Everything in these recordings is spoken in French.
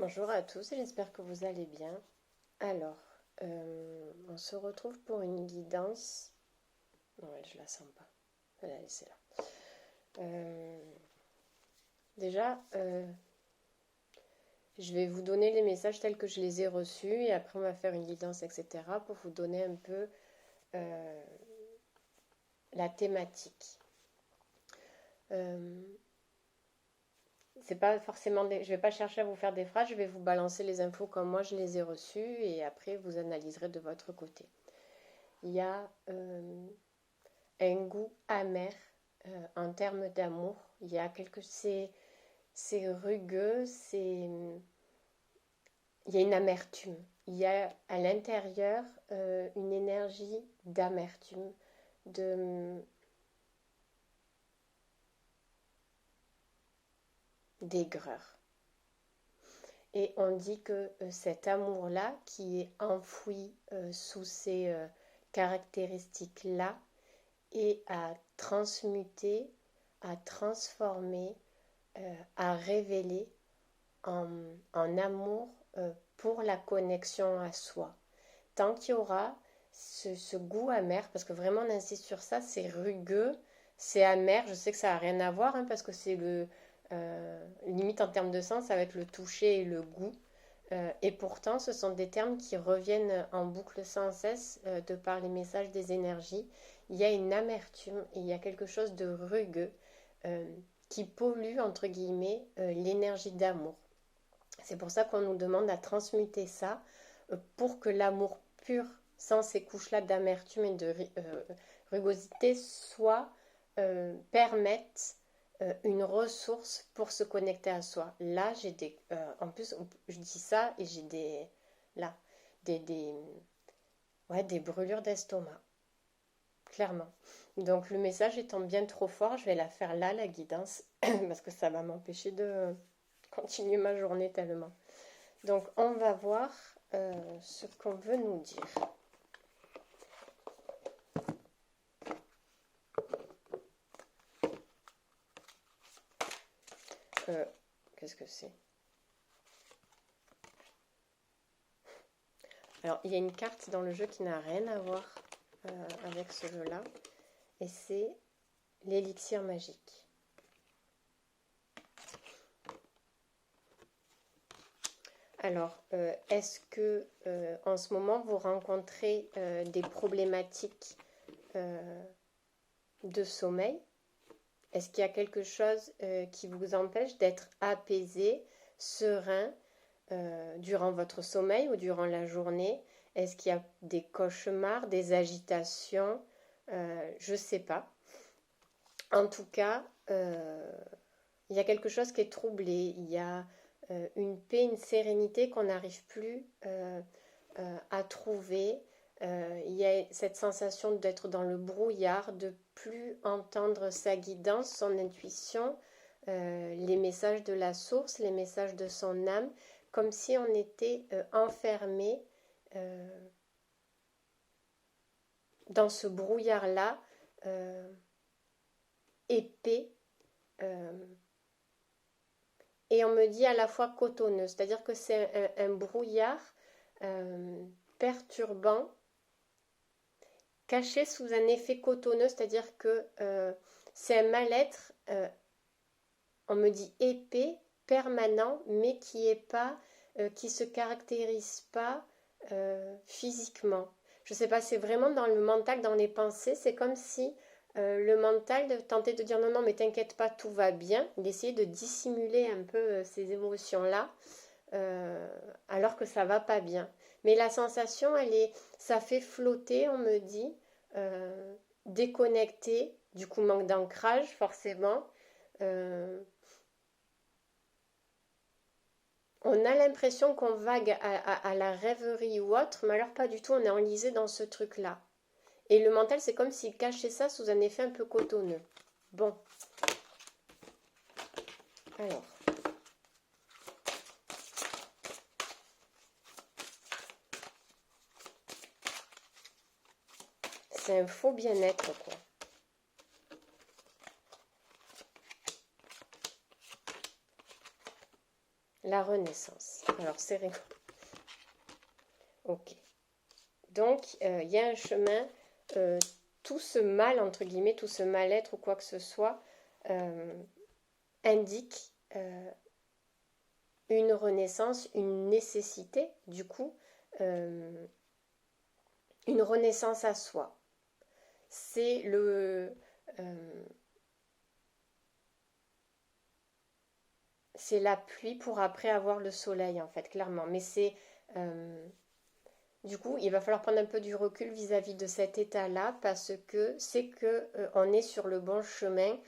Bonjour à tous, j'espère que vous allez bien. Alors, on se retrouve pour une guidance. Non, elle, je la sens pas. Je vais la laisser là. Déjà, je vais vous donner les messages tels que je les ai reçus et après on va faire une guidance, etc. pour vous donner un peu la thématique. C'est pas forcément je vais pas chercher à vous faire des phrases, je vais vous balancer les infos comme moi je les ai reçues et après vous analyserez de votre côté. Il y a un goût amer en termes d'amour. Il y a c'est rugueux, il y a une amertume. Il y a à l'intérieur une énergie d'amertume, d'aigreur. Et on dit que cet amour-là, qui est enfoui sous ces caractéristiques-là, est à transmuter, à transformer, à révéler en amour pour la connexion à soi. Tant qu'il y aura ce goût amer, parce que vraiment on insiste sur ça, c'est rugueux, c'est amer, je sais que ça n'a rien à voir, parce que c'est limite en termes de sens, ça va être le toucher et le goût. Et pourtant, ce sont des termes qui reviennent en boucle sans cesse de par les messages des énergies. Il y a une amertume et il y a quelque chose de rugueux qui pollue, entre guillemets, l'énergie d'amour. C'est pour ça qu'on nous demande à transmuter ça pour que l'amour pur, sans ces couches-là d'amertume et de rugosité, permette une ressource pour se connecter à soi. Là, j'ai des... en plus, je dis ça et j'ai des... Là, des brûlures d'estomac. Clairement. Donc, le message étant bien trop fort, je vais la faire là, la guidance, parce que ça va m'empêcher de continuer ma journée tellement. Donc, on va voir ce qu'on veut nous dire. Qu'est-ce que c'est? Alors, il y a une carte dans le jeu qui n'a rien à voir avec ce jeu-là, et c'est l'élixir magique. Alors, est-ce que en ce moment vous rencontrez des problématiques de sommeil? Est-ce qu'il y a quelque chose qui vous empêche d'être apaisé, serein durant votre sommeil ou durant la journée? Est-ce qu'il y a des cauchemars, des agitations? Je ne sais pas. En tout cas, il y a quelque chose qui est troublé. Il y a une paix, une sérénité qu'on n'arrive plus à trouver. Il y a cette sensation d'être dans le brouillard, de plus entendre sa guidance, son intuition, les messages de la source, les messages de son âme, comme si on était enfermé dans ce brouillard-là, épais, et on me dit à la fois cotonneux, c'est-à-dire que c'est un brouillard perturbant, caché sous un effet cotonneux, c'est-à-dire que c'est un mal-être, on me dit épais, permanent, mais qui est pas, qui se caractérise pas physiquement. Je sais pas, c'est vraiment dans le mental, dans les pensées, c'est comme si le mental tentait de dire non, non, mais t'inquiète pas, tout va bien, d'essayer de dissimuler un peu ces émotions-là, alors que ça va pas bien. Mais la sensation, ça fait flotter, on me dit, déconnecté, du coup manque d'ancrage forcément. On a l'impression qu'on vague à la rêverie ou autre, mais alors pas du tout, on est enlisé dans ce truc-là. Et le mental, c'est comme s'il cachait ça sous un effet un peu cotonneux. Bon. Alors. C'est un faux bien-être, quoi. La renaissance. Alors, c'est rigolo. Ok. Donc, il y a un chemin. Tout ce mal, entre guillemets, tout ce mal-être ou quoi que ce soit, indique une renaissance, une nécessité, du coup, une renaissance à soi. C'est c'est la pluie pour après avoir le soleil, en fait, clairement. Mais c'est... du coup, il va falloir prendre un peu du recul vis-à-vis de cet état-là parce que c'est que on est sur le bon chemin.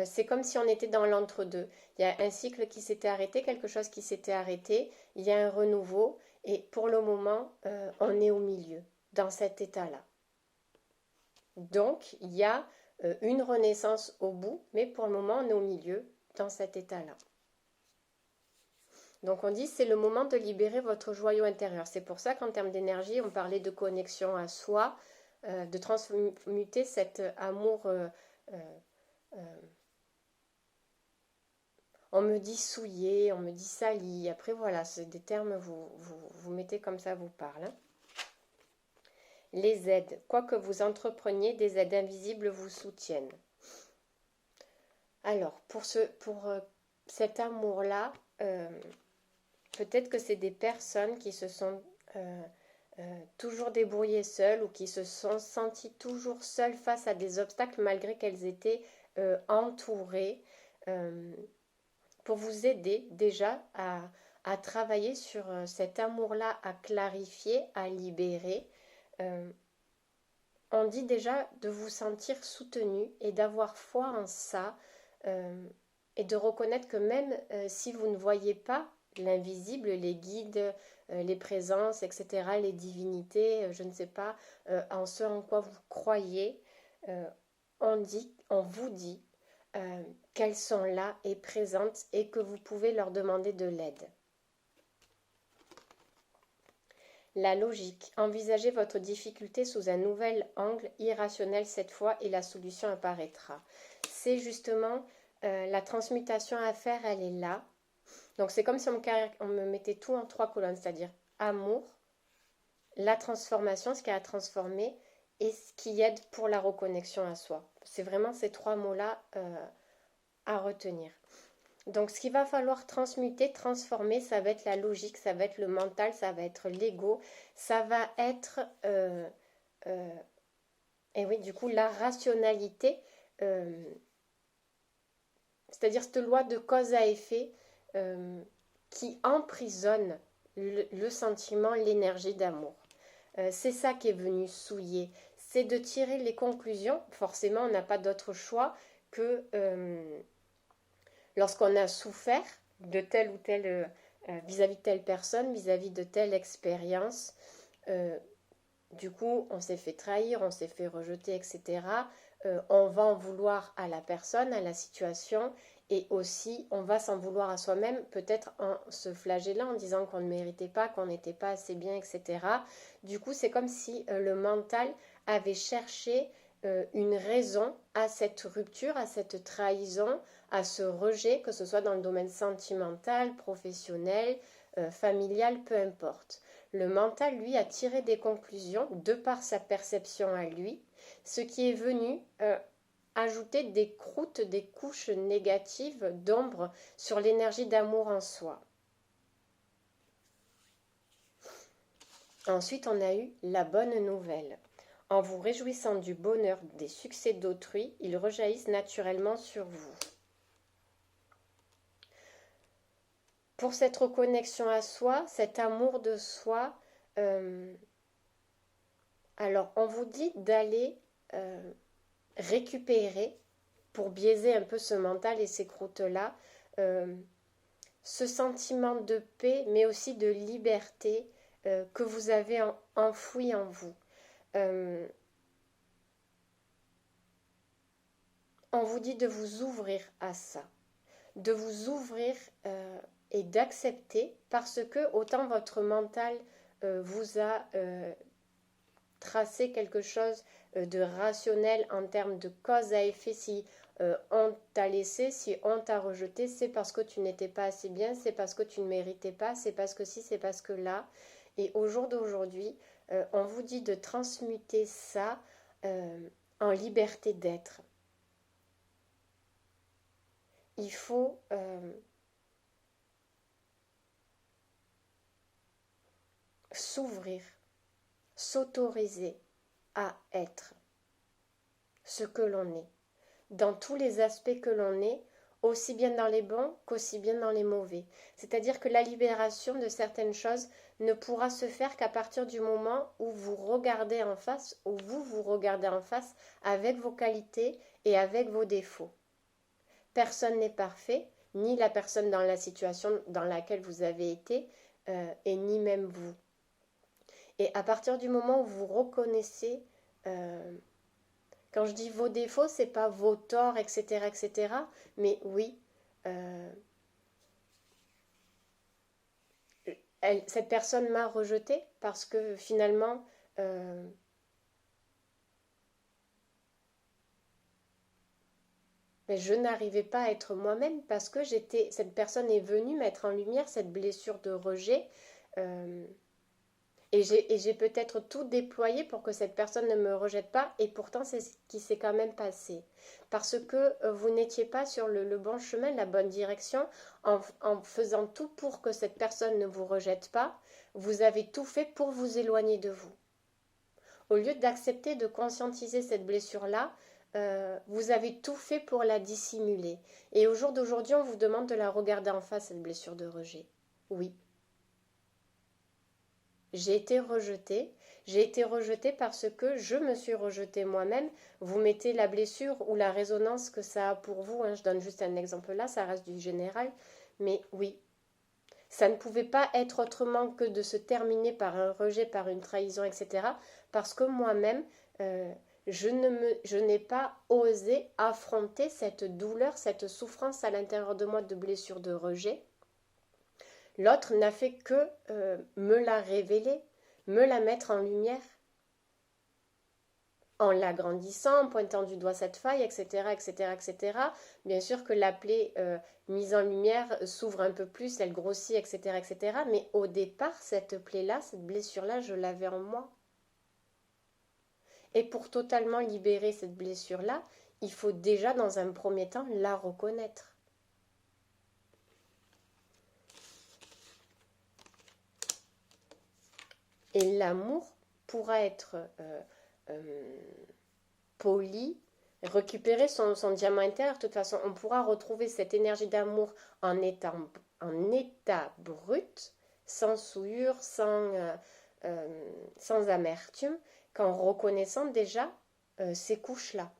C'est comme si on était dans l'entre-deux. Il y a un cycle qui s'était arrêté, quelque chose qui s'était arrêté, il y a un renouveau et pour le moment, on est au milieu, dans cet état-là. Donc, il y a une renaissance au bout, mais pour le moment, on est au milieu, dans cet état-là. Donc on dit c'est le moment de libérer votre joyau intérieur. C'est pour ça qu'en termes d'énergie, on parlait de connexion à soi, de transmuter cet amour. On me dit souillé, on me dit sali. Après voilà, c'est des termes, vous mettez comme ça vous parle. Hein. Les aides. Quoi que vous entrepreniez, des aides invisibles vous soutiennent. Alors, pour cet amour-là, peut-être que c'est des personnes qui se sont toujours débrouillées seules ou qui se sont senties toujours seules face à des obstacles malgré qu'elles étaient entourées pour vous aider déjà à travailler sur cet amour-là, à clarifier, à libérer. On dit déjà de vous sentir soutenu et d'avoir foi en ça et de reconnaître que même si vous ne voyez pas l'invisible, les guides, les présences, etc., les divinités, je ne sais pas, en ce en quoi vous croyez, on vous dit qu'elles sont là et présentes et que vous pouvez leur demander de l'aide. La logique. Envisagez votre difficulté sous un nouvel angle irrationnel cette fois et la solution apparaîtra. C'est justement la transmutation à faire, elle est là. Donc c'est comme si on me mettait tout en 3 colonnes, c'est-à-dire amour, la transformation, ce qui a à transformer, et ce qui aide pour la reconnexion à soi. C'est vraiment ces 3 mots-là à retenir. Donc ce qu'il va falloir transmuter, transformer, ça va être la logique, ça va être le mental, ça va être l'ego, ça va être, et oui, du coup, la rationalité, c'est-à-dire cette loi de cause à effet qui emprisonne le sentiment, l'énergie d'amour. C'est ça qui est venu souiller, c'est de tirer les conclusions. Forcément, on n'a pas d'autre choix que lorsqu'on a souffert de telle ou telle vis-à-vis de telle personne, vis-à-vis de telle expérience, du coup, on s'est fait trahir, on s'est fait rejeter, etc. On va en vouloir à la personne, à la situation, et aussi on va s'en vouloir à soi-même, peut-être en se flagellant, en disant qu'on ne méritait pas, qu'on n'était pas assez bien, etc. Du coup, c'est comme si le mental avait cherché une raison à cette rupture, à cette trahison, à ce rejet, que ce soit dans le domaine sentimental, professionnel, familial, peu importe. Le mental, lui, a tiré des conclusions de par sa perception à lui, ce qui est venu ajouter des croûtes, des couches négatives d'ombre sur l'énergie d'amour en soi. Ensuite, on a eu la bonne nouvelle. En vous réjouissant du bonheur des succès d'autrui, ils rejaillissent naturellement sur vous. Pour cette reconnexion à soi, cet amour de soi, alors on vous dit d'aller récupérer, pour biaiser un peu ce mental et ces croûtes-là, ce sentiment de paix, mais aussi de liberté que vous avez enfoui en vous. On vous dit de vous ouvrir à ça, de vous ouvrir et d'accepter, parce que autant votre mental vous a tracé quelque chose de rationnel en termes de cause à effet, si on t'a laissé, si on t'a rejeté, c'est parce que tu n'étais pas assez bien, c'est parce que tu ne méritais pas, c'est parce que si, c'est parce que là. Et au jour d'aujourd'hui, on vous dit de transmuter ça en liberté d'être. Il faut s'ouvrir, s'autoriser à être ce que l'on est, dans tous les aspects que l'on est, aussi bien dans les bons qu'aussi bien dans les mauvais. C'est-à-dire que la libération de certaines choses ne pourra se faire qu'à partir du moment où vous regardez en face, où vous vous regardez en face avec vos qualités et avec vos défauts. Personne n'est parfait, ni la personne dans la situation dans laquelle vous avez été, et ni même vous. Et à partir du moment où vous reconnaissez, quand je dis vos défauts, c'est pas vos torts, etc., etc., mais oui, cette personne m'a rejeté parce que finalement, mais je n'arrivais pas à être moi-même parce que cette personne est venue mettre en lumière cette blessure de rejet. euh, Et j'ai peut-être tout déployé pour que cette personne ne me rejette pas, et pourtant c'est ce qui s'est quand même passé. Parce que vous n'étiez pas sur le bon chemin, la bonne direction, en faisant tout pour que cette personne ne vous rejette pas, vous avez tout fait pour vous éloigner de vous. Au lieu d'accepter de conscientiser cette blessure-là, vous avez tout fait pour la dissimuler. Et au jour d'aujourd'hui, on vous demande de la regarder en face, cette blessure de rejet. Oui. J'ai été rejetée. J'ai été rejetée parce que je me suis rejetée moi-même. Vous mettez la blessure ou la résonance que ça a pour vous. Je donne juste un exemple là, ça reste du général. Mais oui, ça ne pouvait pas être autrement que de se terminer par un rejet, par une trahison, etc. Parce que moi-même, je n'ai pas osé affronter cette douleur, cette souffrance à l'intérieur de moi de blessure de rejet. L'autre n'a fait que me la révéler, me la mettre en lumière, en l'agrandissant, en pointant du doigt cette faille, etc., etc., etc. Bien sûr que la plaie mise en lumière s'ouvre un peu plus, elle grossit, etc., etc. Mais au départ, cette plaie-là, cette blessure-là, je l'avais en moi. Et pour totalement libérer cette blessure-là, il faut déjà, dans un premier temps, la reconnaître. Et l'amour pourra être poli, récupérer son diamant intérieur. De toute façon, on pourra retrouver cette énergie d'amour en état brut, sans souillure, sans amertume, qu'en reconnaissant déjà ces couches-là.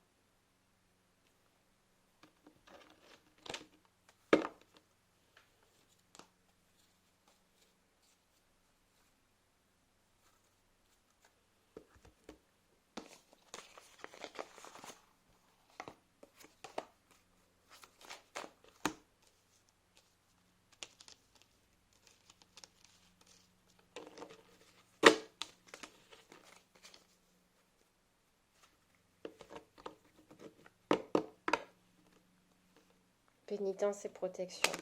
Pénitence et protection.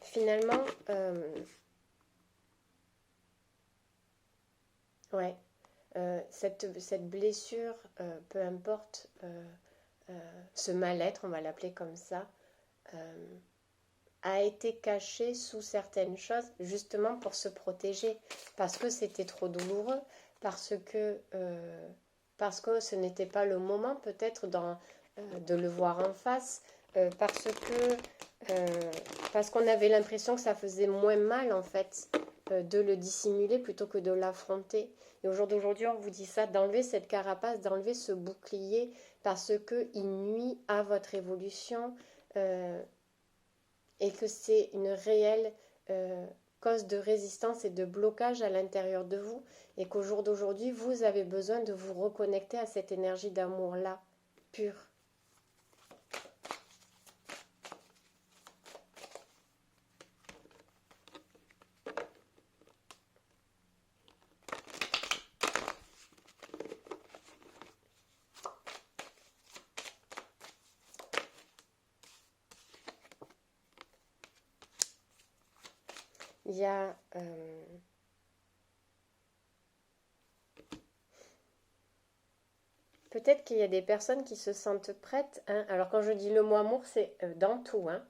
Finalement, ouais, cette blessure, peu importe, ce mal-être, on va l'appeler comme ça, a été cachée sous certaines choses, justement pour se protéger, parce que c'était trop douloureux, parce que ce n'était pas le moment peut-être de le voir en face, parce qu'on avait l'impression que ça faisait moins mal en fait de le dissimuler plutôt que de l'affronter. Et au jour d'aujourd'hui, on vous dit ça, d'enlever cette carapace, d'enlever ce bouclier, parce qu'il nuit à votre évolution et que c'est une réelle cause de résistance et de blocage à l'intérieur de vous, et qu'au jour d'aujourd'hui, vous avez besoin de vous reconnecter à cette énergie d'amour-là, pure. il y a... peut-être qu'il y a des personnes qui se sentent prêtes, hein. Alors quand je dis le mot amour, c'est dans tout, hein,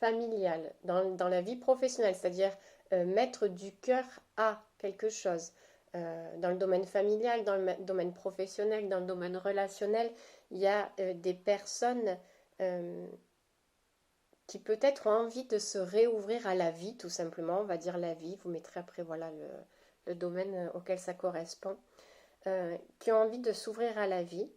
familial, dans la vie professionnelle, c'est-à-dire mettre du cœur à quelque chose. Dans le domaine familial, dans le domaine professionnel, dans le domaine relationnel, il y a des personnes qui peut-être ont envie de se réouvrir à la vie, tout simplement, on va dire la vie, vous mettrez après voilà le domaine auquel ça correspond, qui ont envie de s'ouvrir à la vie,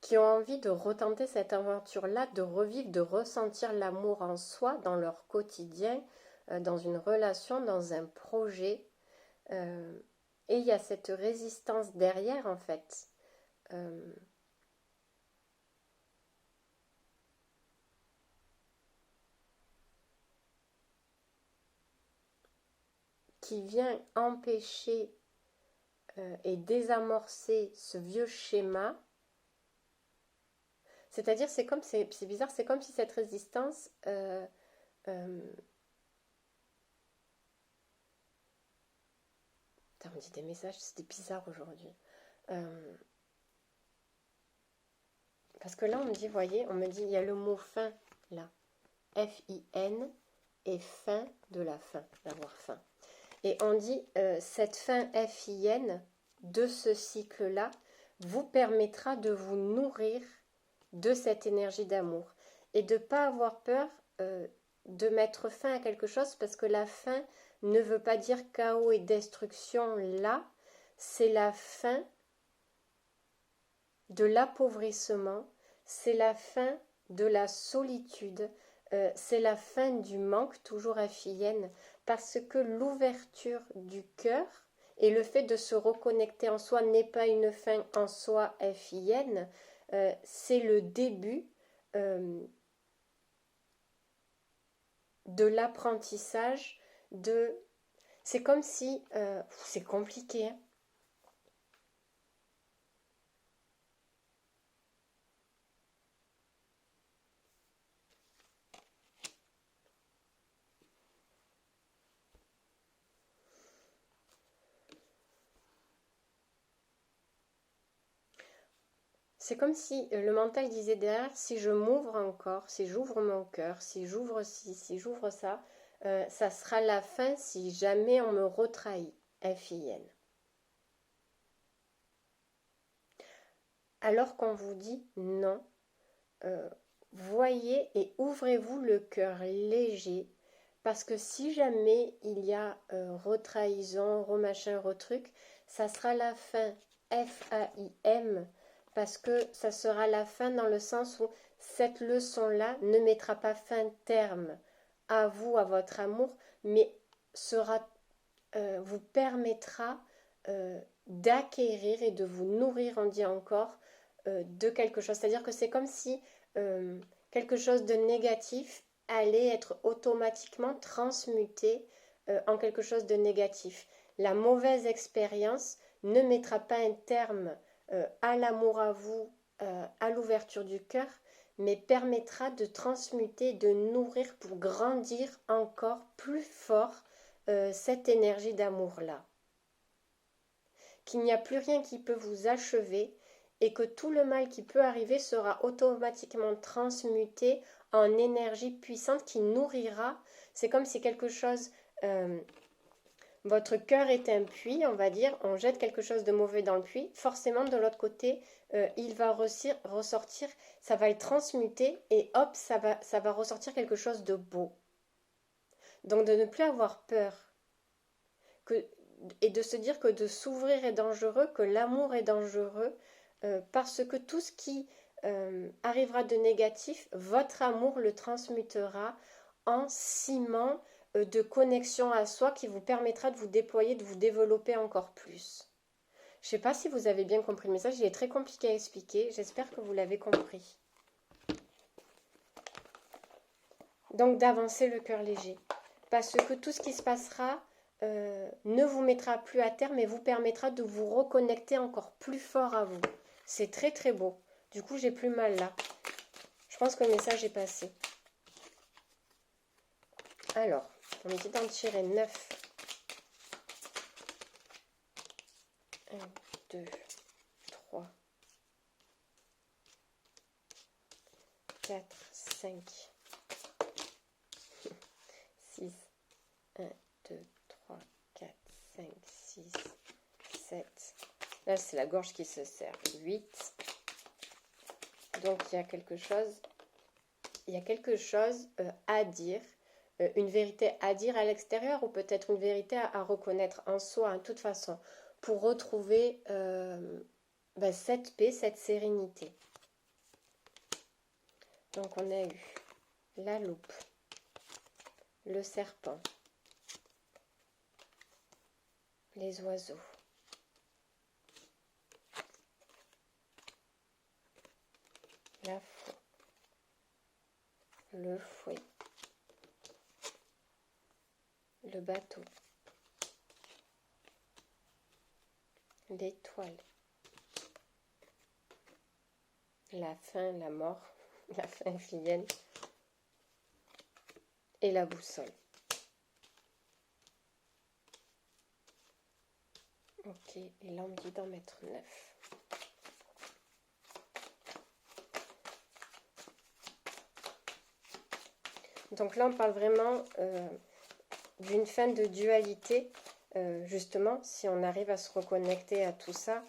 qui ont envie de retenter cette aventure-là, de revivre, de ressentir l'amour en soi, dans leur quotidien, dans une relation, dans un projet. Et il y a cette résistance derrière, en fait. Qui vient empêcher et désamorcer ce vieux schéma. C'est-à-dire, c'est bizarre, c'est comme si cette résistance Putain, on me dit des messages, c'était bizarre aujourd'hui. Parce que là, on me dit, voyez, on me dit, il y a le mot fin, là. F-I-N, et fin de la fin, d'avoir faim. Et on dit, cette fin F-I-N de ce cycle-là vous permettra de vous nourrir de cette énergie d'amour. Et de ne pas avoir peur de mettre fin à quelque chose, parce que la fin ne veut pas dire chaos et destruction là, c'est la fin de l'appauvrissement, c'est la fin de la solitude, c'est la fin du manque, toujours FIN, parce que l'ouverture du cœur et le fait de se reconnecter en soi n'est pas une fin en soi FIN, c'est le début de l'apprentissage de... C'est comme si... c'est compliqué, hein. C'est comme si le mental disait derrière, si je m'ouvre encore, si j'ouvre mon cœur, si j'ouvre ci, si j'ouvre ça, ça sera la fin si jamais on me retrahit. FIN. Alors qu'on vous dit non, voyez et ouvrez-vous le cœur léger, parce que si jamais il y a retrahison, remachin, retruc, ça sera la fin. FAIM, parce que ça sera la fin dans le sens où cette leçon-là ne mettra pas fin terme à vous, à votre amour, mais vous permettra d'acquérir et de vous nourrir, on dit encore, de quelque chose. C'est-à-dire que c'est comme si quelque chose de négatif allait être automatiquement transmuté en quelque chose de négatif. La mauvaise expérience ne mettra pas un terme à l'amour à vous, à l'ouverture du cœur, mais permettra de transmuter, de nourrir pour grandir encore plus fort cette énergie d'amour-là. Qu'il n'y a plus rien qui peut vous achever et que tout le mal qui peut arriver sera automatiquement transmuté en énergie puissante qui nourrira. C'est comme si quelque chose... votre cœur est un puits, on va dire, on jette quelque chose de mauvais dans le puits, forcément de l'autre côté, il va ressortir, ça va le transmuter et hop, ça va ressortir quelque chose de beau. Donc de ne plus avoir peur et de se dire que de s'ouvrir est dangereux, que l'amour est dangereux, parce que tout ce qui arrivera de négatif, votre amour le transmutera en ciment de connexion à soi qui vous permettra de vous déployer, de vous développer encore plus. Je ne sais pas si vous avez bien compris le message, il est très compliqué à expliquer, j'espère que vous l'avez compris. Donc d'avancer le cœur léger, parce que tout ce qui se passera ne vous mettra plus à terre, mais vous permettra de vous reconnecter encore plus fort à vous. C'est très très beau. Du coup, j'ai plus mal là. Je pense que le message est passé. Alors, on me dit d'en tirer 9. 1, 2, 3, 4, 5, 6, 1, 2, 3, 4, 5, 6, 7. Là, c'est la gorge qui se serre. 8. Donc, il y a quelque chose à dire. Une vérité à dire à l'extérieur ou peut-être une vérité à reconnaître en soi, de toute façon, pour retrouver cette paix, cette sérénité. Donc on a eu la loupe, le serpent, les oiseaux, la faux, le fouet, le bateau, l'étoile, la faim, la mort, la fin vienne et la boussole. Ok, et là on me dit d'en mettre 9. Donc là on parle vraiment d'une fin de dualité, justement, si on arrive à se reconnecter à tout ça.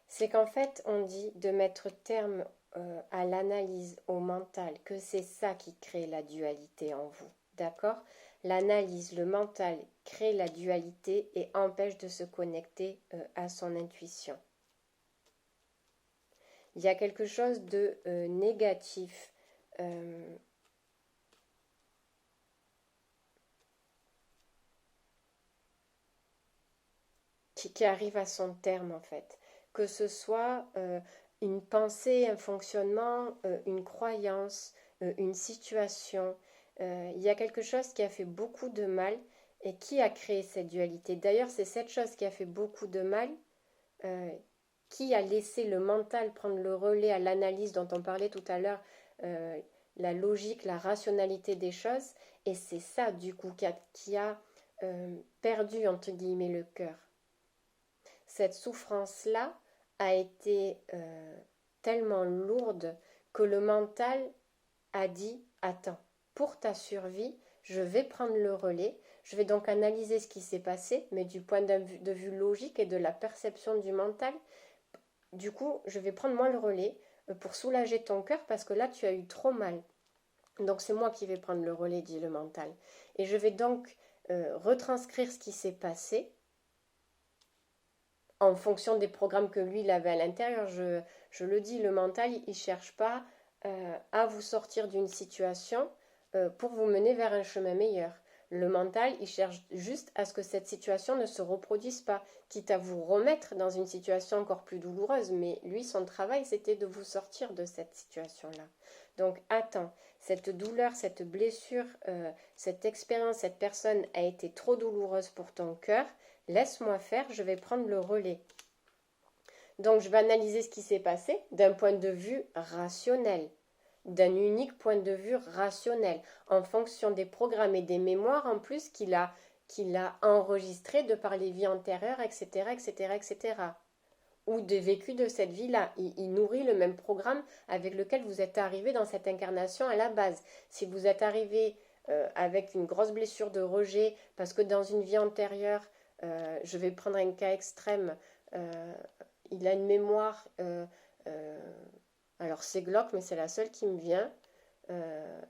C'est qu'en fait, on dit de mettre terme à l'analyse, au mental, que c'est ça qui crée la dualité en vous, d'accord? L'analyse, le mental crée la dualité et empêche de se connecter à son intuition. Il y a quelque chose de négatif qui arrive à son terme en fait. Que ce soit une pensée, un fonctionnement, une croyance, une situation. Il y a quelque chose qui a fait beaucoup de mal et qui a créé cette dualité. D'ailleurs, c'est cette chose qui a fait beaucoup de mal qui a laissé le mental prendre le relais à l'analyse dont on parlait tout à l'heure, la logique, la rationalité des choses. Et c'est ça, du coup, qui a perdu, entre guillemets, le cœur. Cette souffrance-là a été tellement lourde que le mental a dit « Attends, pour ta survie, je vais prendre le relais, je vais donc analyser ce qui s'est passé, mais du point de vue logique et de la perception du mental. Du coup, je vais prendre moi le relais pour soulager ton cœur parce que là, tu as eu trop mal. Donc c'est moi qui vais prendre le relais, dit le mental. Et je vais donc retranscrire ce qui s'est passé en fonction des programmes que lui, il avait à l'intérieur. Je le dis, le mental, il ne cherche pas à vous sortir d'une situation pour vous mener vers un chemin meilleur. Le mental, il cherche juste à ce que cette situation ne se reproduise pas, quitte à vous remettre dans une situation encore plus douloureuse. Mais lui, son travail, c'était de vous sortir de cette situation-là. Donc, attends, cette douleur, cette blessure, cette expérience, cette personne a été trop douloureuse pour ton cœur. Laisse-moi faire, je vais prendre le relais. Donc, je vais analyser ce qui s'est passé d'un point de vue rationnel, d'un unique point de vue rationnel, en fonction des programmes et des mémoires en plus qu'il a enregistrés de par les vies antérieures, etc., etc., etc. Ou des vécus de cette vie-là. Il nourrit le même programme avec lequel vous êtes arrivé dans cette incarnation à la base. Si vous êtes arrivé avec une grosse blessure de rejet, parce que dans une vie antérieure, je vais prendre un cas extrême, il a une mémoire, alors c'est glauque, mais c'est la seule qui me vient,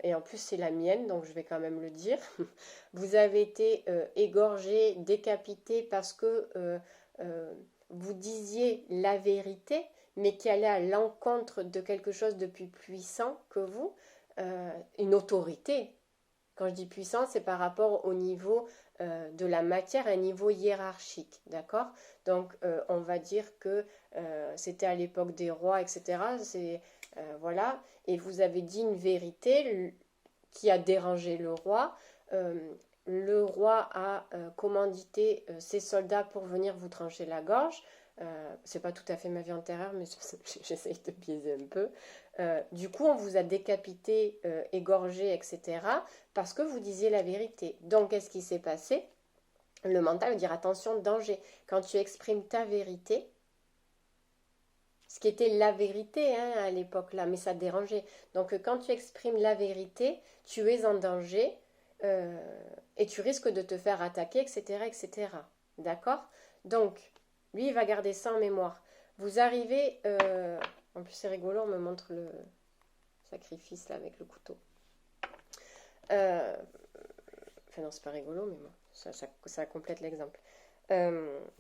et en plus c'est la mienne, donc je vais quand même le dire. Vous avez été égorgé, décapité parce que vous disiez la vérité, mais qui allait à l'encontre de quelque chose de plus puissant que vous, une autorité. Quand je dis puissant, c'est par rapport au niveau de la matière, un niveau hiérarchique, d'accord? Donc, on va dire que c'était à l'époque des rois, etc. Voilà, et vous avez dit une vérité qui a dérangé le roi. Le roi a commandité ses soldats pour venir vous trancher la gorge. C'est pas tout à fait ma vie antérieure, mais j'essaye de biaiser un peu. Du coup, on vous a décapité, égorgé, etc. parce que vous disiez la vérité. Donc, qu'est-ce qui s'est passé? Le mental veut dire attention, danger. Quand tu exprimes ta vérité, ce qui était la vérité hein, à l'époque là, mais ça dérangeait. Donc quand tu exprimes la vérité, tu es en danger euh, et tu risques de te faire attaquer, etc. etc. D'accord? Donc, lui, il va garder ça en mémoire. Vous arrivez, en plus c'est rigolo, on me montre le sacrifice là avec le couteau. Enfin non, c'est pas rigolo, mais bon, ça complète l'exemple.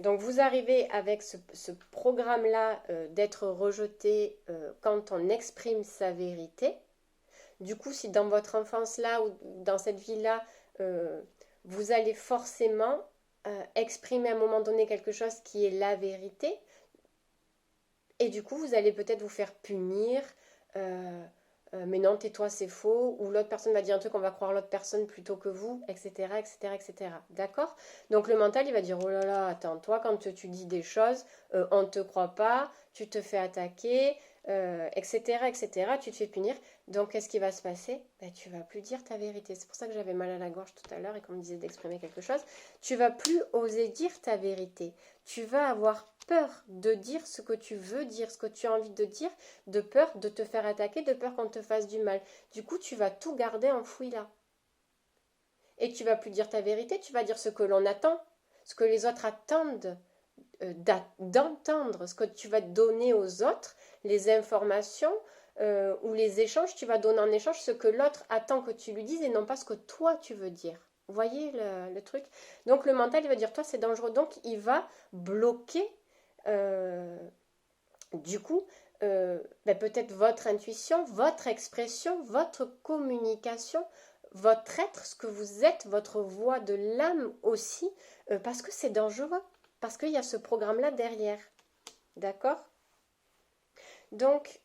Donc vous arrivez avec ce programme-là d'être rejeté quand on exprime sa vérité. Du coup, si dans votre enfance-là ou dans cette vie-là, euh, vous allez forcément exprimer à un moment donné quelque chose qui est la vérité, et du coup, vous allez peut-être vous faire punir. euh, mais non, tais-toi, c'est faux. Ou l'autre personne va dire un truc, on va croire l'autre personne plutôt que vous, etc., etc., etc. D'accord? Donc le mental, il va dire, oh là là, attends, toi, quand tu dis des choses, on ne te croit pas, tu te fais attaquer, etc., etc., tu te fais punir. Donc qu'est-ce qui va se passer? Ben, tu vas plus dire ta vérité. C'est pour ça que j'avais mal à la gorge tout à l'heure et qu'on me disait d'exprimer quelque chose. Tu vas plus oser dire ta vérité. Tu vas avoir peur de dire ce que tu veux dire, ce que tu as envie de dire, de peur de te faire attaquer, de peur qu'on te fasse du mal. Du coup, tu vas tout garder enfoui là. Et tu vas plus dire ta vérité, tu vas dire ce que l'on attend, ce que les autres attendent d'entendre, ce que tu vas donner aux autres, les informations ou les échanges, tu vas donner en échange ce que l'autre attend que tu lui dises et non pas ce que toi tu veux dire. Vous voyez le truc? Donc le mental, il va dire, toi c'est dangereux, donc il va bloquer euh, du coup, ben peut-être votre intuition, votre expression, votre communication, votre être, ce que vous êtes, votre voix de l'âme aussi, parce que c'est dangereux, parce qu'il y a ce programme-là derrière. D'accord? Donc,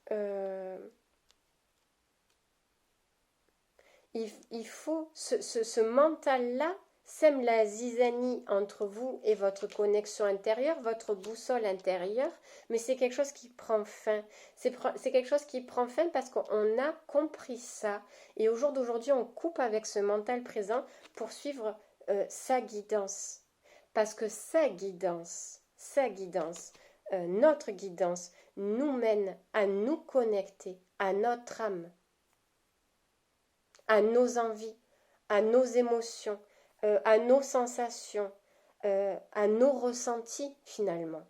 il faut ce mental-là sème la zizanie entre vous et votre connexion intérieure, votre boussole intérieure, mais c'est quelque chose qui prend fin. C'est quelque chose qui prend fin parce qu'on a compris ça. Et au jour d'aujourd'hui, on coupe avec ce mental présent pour suivre sa guidance. Parce que sa guidance, notre guidance, nous mène à nous connecter à notre âme, à nos envies, à nos émotions, à nos sensations, à nos ressentis finalement.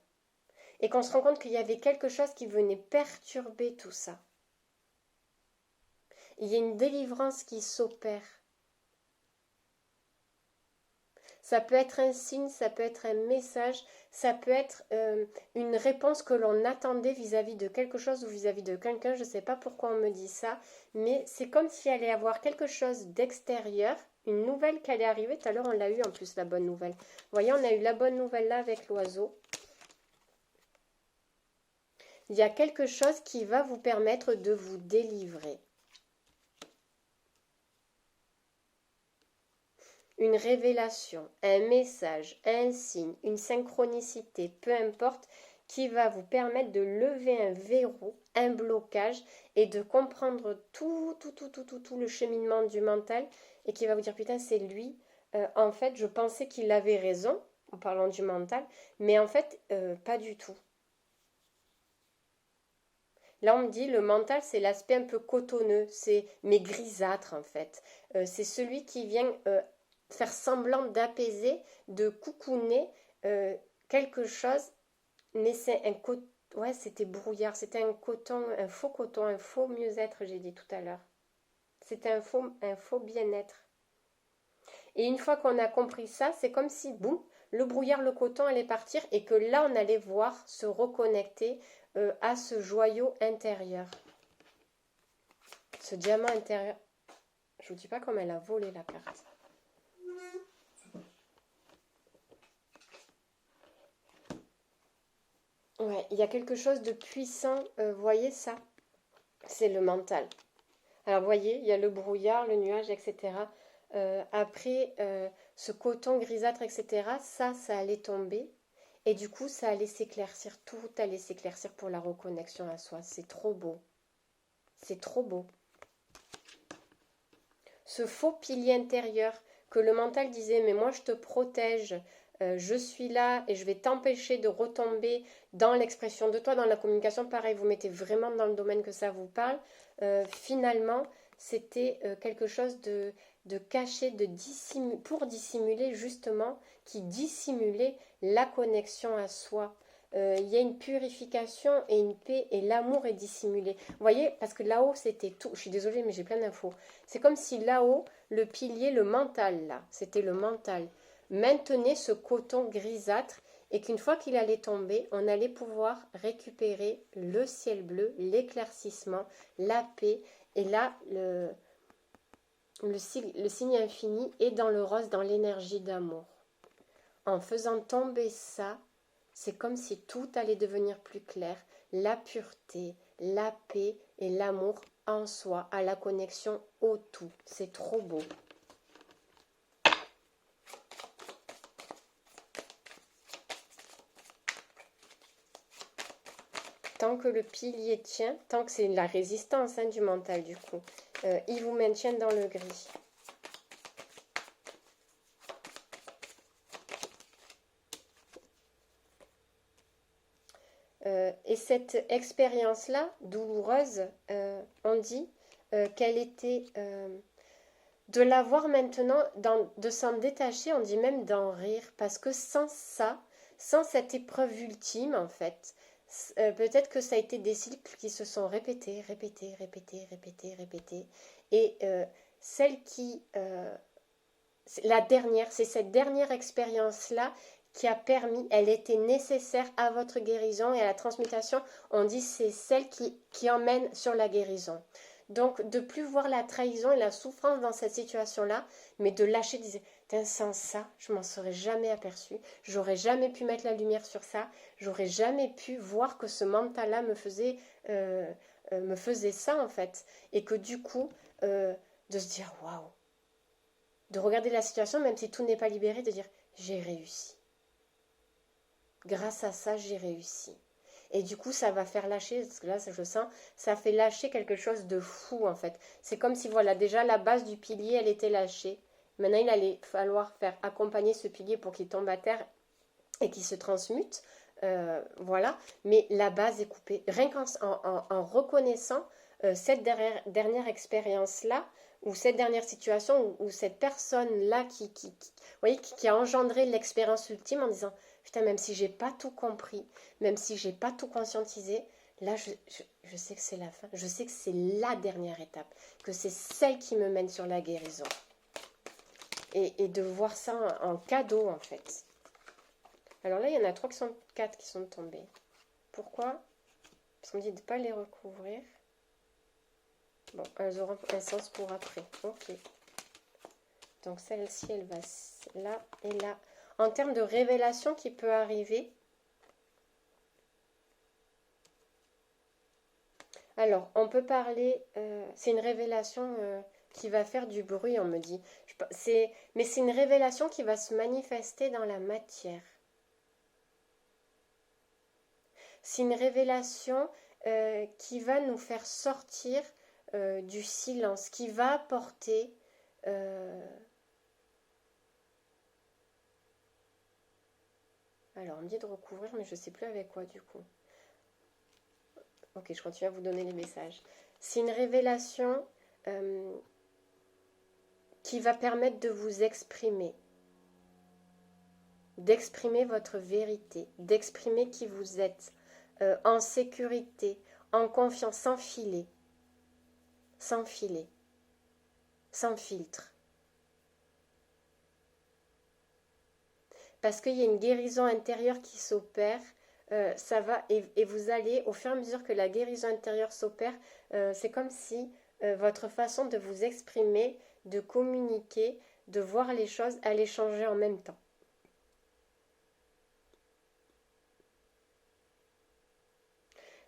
Et qu'on se rend compte qu'il y avait quelque chose qui venait perturber tout ça. Il y a une délivrance qui s'opère. Ça peut être un signe, ça peut être un message, ça peut être une réponse que l'on attendait vis-à-vis de quelque chose ou vis-à-vis de quelqu'un. Je ne sais pas pourquoi on me dit ça, mais c'est comme s'il allait y avoir quelque chose d'extérieur, une nouvelle qui allait arriver. Tout à l'heure, on l'a eu en plus, la bonne nouvelle. Vous voyez, on a eu la bonne nouvelle là avec l'oiseau. Il y a quelque chose qui va vous permettre de vous délivrer. Une révélation, un message, un signe, une synchronicité, peu importe, qui va vous permettre de lever un verrou, un blocage et de comprendre tout le cheminement du mental et qui va vous dire putain c'est lui, en fait je pensais qu'il avait raison en parlant du mental, mais en fait pas du tout. Là, on me dit le mental, c'est l'aspect un peu cotonneux, c'est mais grisâtre en fait. C'est celui qui vient faire semblant d'apaiser, de coucouner quelque chose, mais c'est un coton. Ouais, c'était brouillard, c'était un coton, un faux mieux-être, j'ai dit tout à l'heure. C'était un faux bien-être. Et une fois qu'on a compris ça, c'est comme si, boum, le brouillard, le coton allait partir et que là, on allait voir se reconnecter à ce joyau intérieur. Ce diamant intérieur. Je vous dis pas comment elle a volé la carte. Ouais, il y a quelque chose de puissant. Voyez ça? C'est le mental. Alors, voyez, il y a le brouillard, le nuage, etc. Après, ce coton grisâtre, etc., ça allait tomber. Et du coup, ça allait s'éclaircir, tout allait s'éclaircir pour la reconnexion à soi. C'est trop beau. C'est trop beau. Ce faux pilier intérieur que le mental disait, mais moi je te protège, je suis là et je vais t'empêcher de retomber dans l'expression de toi, dans la communication, pareil, vous mettez vraiment dans le domaine que ça vous parle. Finalement, c'était quelque chose de caché, pour dissimuler justement, qui dissimulait la connexion à soi. Il y a une purification et une paix et l'amour est dissimulé. Vous voyez, parce que là-haut, c'était tout. Je suis désolée, mais j'ai plein d'infos. C'est comme si là-haut, le pilier, le mental, là, c'était le mental, maintenait ce coton grisâtre et qu'une fois qu'il allait tomber, on allait pouvoir récupérer le ciel bleu, l'éclaircissement, la paix. Et là, le signe infini est dans le rose, dans l'énergie d'amour. En faisant tomber ça, c'est comme si tout allait devenir plus clair, la pureté, la paix et l'amour en soi, à la connexion au tout. C'est trop beau. Tant que le pilier tient, tant que c'est la résistance du mental du coup, il vous maintient dans le gris. Et cette expérience-là, douloureuse, on dit qu'elle était... de la voir maintenant, de s'en détacher, on dit même d'en rire, parce que sans ça, sans cette épreuve ultime, en fait, peut-être que ça a été des cycles qui se sont répétés, et celle qui... la dernière, c'est cette dernière expérience-là qui a permis, elle était nécessaire à votre guérison et à la transmutation. On dit c'est celle qui emmène sur la guérison. Donc de plus voir la trahison et la souffrance dans cette situation-là, mais de lâcher, sans ça, je m'en serais jamais aperçu, j'aurais jamais pu mettre la lumière sur ça, j'aurais jamais pu voir que ce mental-là me faisait ça en fait, et que du coup, de se dire waouh, de regarder la situation, même si tout n'est pas libéré, de dire j'ai réussi. Grâce à ça, j'ai réussi. Et du coup, ça va faire lâcher, parce que là, je sens, ça fait lâcher quelque chose de fou, en fait. C'est comme si, voilà, déjà, la base du pilier, elle était lâchée. Maintenant, il allait falloir faire accompagner ce pilier pour qu'il tombe à terre et qu'il se transmute. Voilà. Mais la base est coupée. Rien en reconnaissant cette dernière expérience-là, ou cette dernière situation, ou cette personne-là qui a engendré l'expérience ultime en disant putain, même si j'ai pas tout compris, même si j'ai pas tout conscientisé, là je sais que c'est la fin, je sais que c'est la dernière étape, que c'est celle qui me mène sur la guérison. Et de voir ça en cadeau en fait. Alors là, il y en a 4 qui sont tombés. Pourquoi? Parce qu'on me dit de ne pas les recouvrir. Bon, elles auront un sens pour après. Ok. Donc celle-ci, elle va là et là. En termes de révélation qui peut arriver, alors on peut parler, c'est une révélation qui va faire du bruit, on me dit. Mais c'est une révélation qui va se manifester dans la matière. C'est une révélation qui va nous faire sortir du silence, qui va apporter alors on me dit de recouvrir, mais je ne sais plus avec quoi du coup. Ok, je continue à vous donner les messages. C'est une révélation qui va permettre de vous exprimer, d'exprimer votre vérité, d'exprimer qui vous êtes, en sécurité, en confiance, sans filet, sans filtre. Parce qu'il y a une guérison intérieure qui s'opère, ça va, et vous allez, au fur et à mesure que la guérison intérieure s'opère, c'est comme si votre façon de vous exprimer, de communiquer, de voir les choses allait changer en même temps.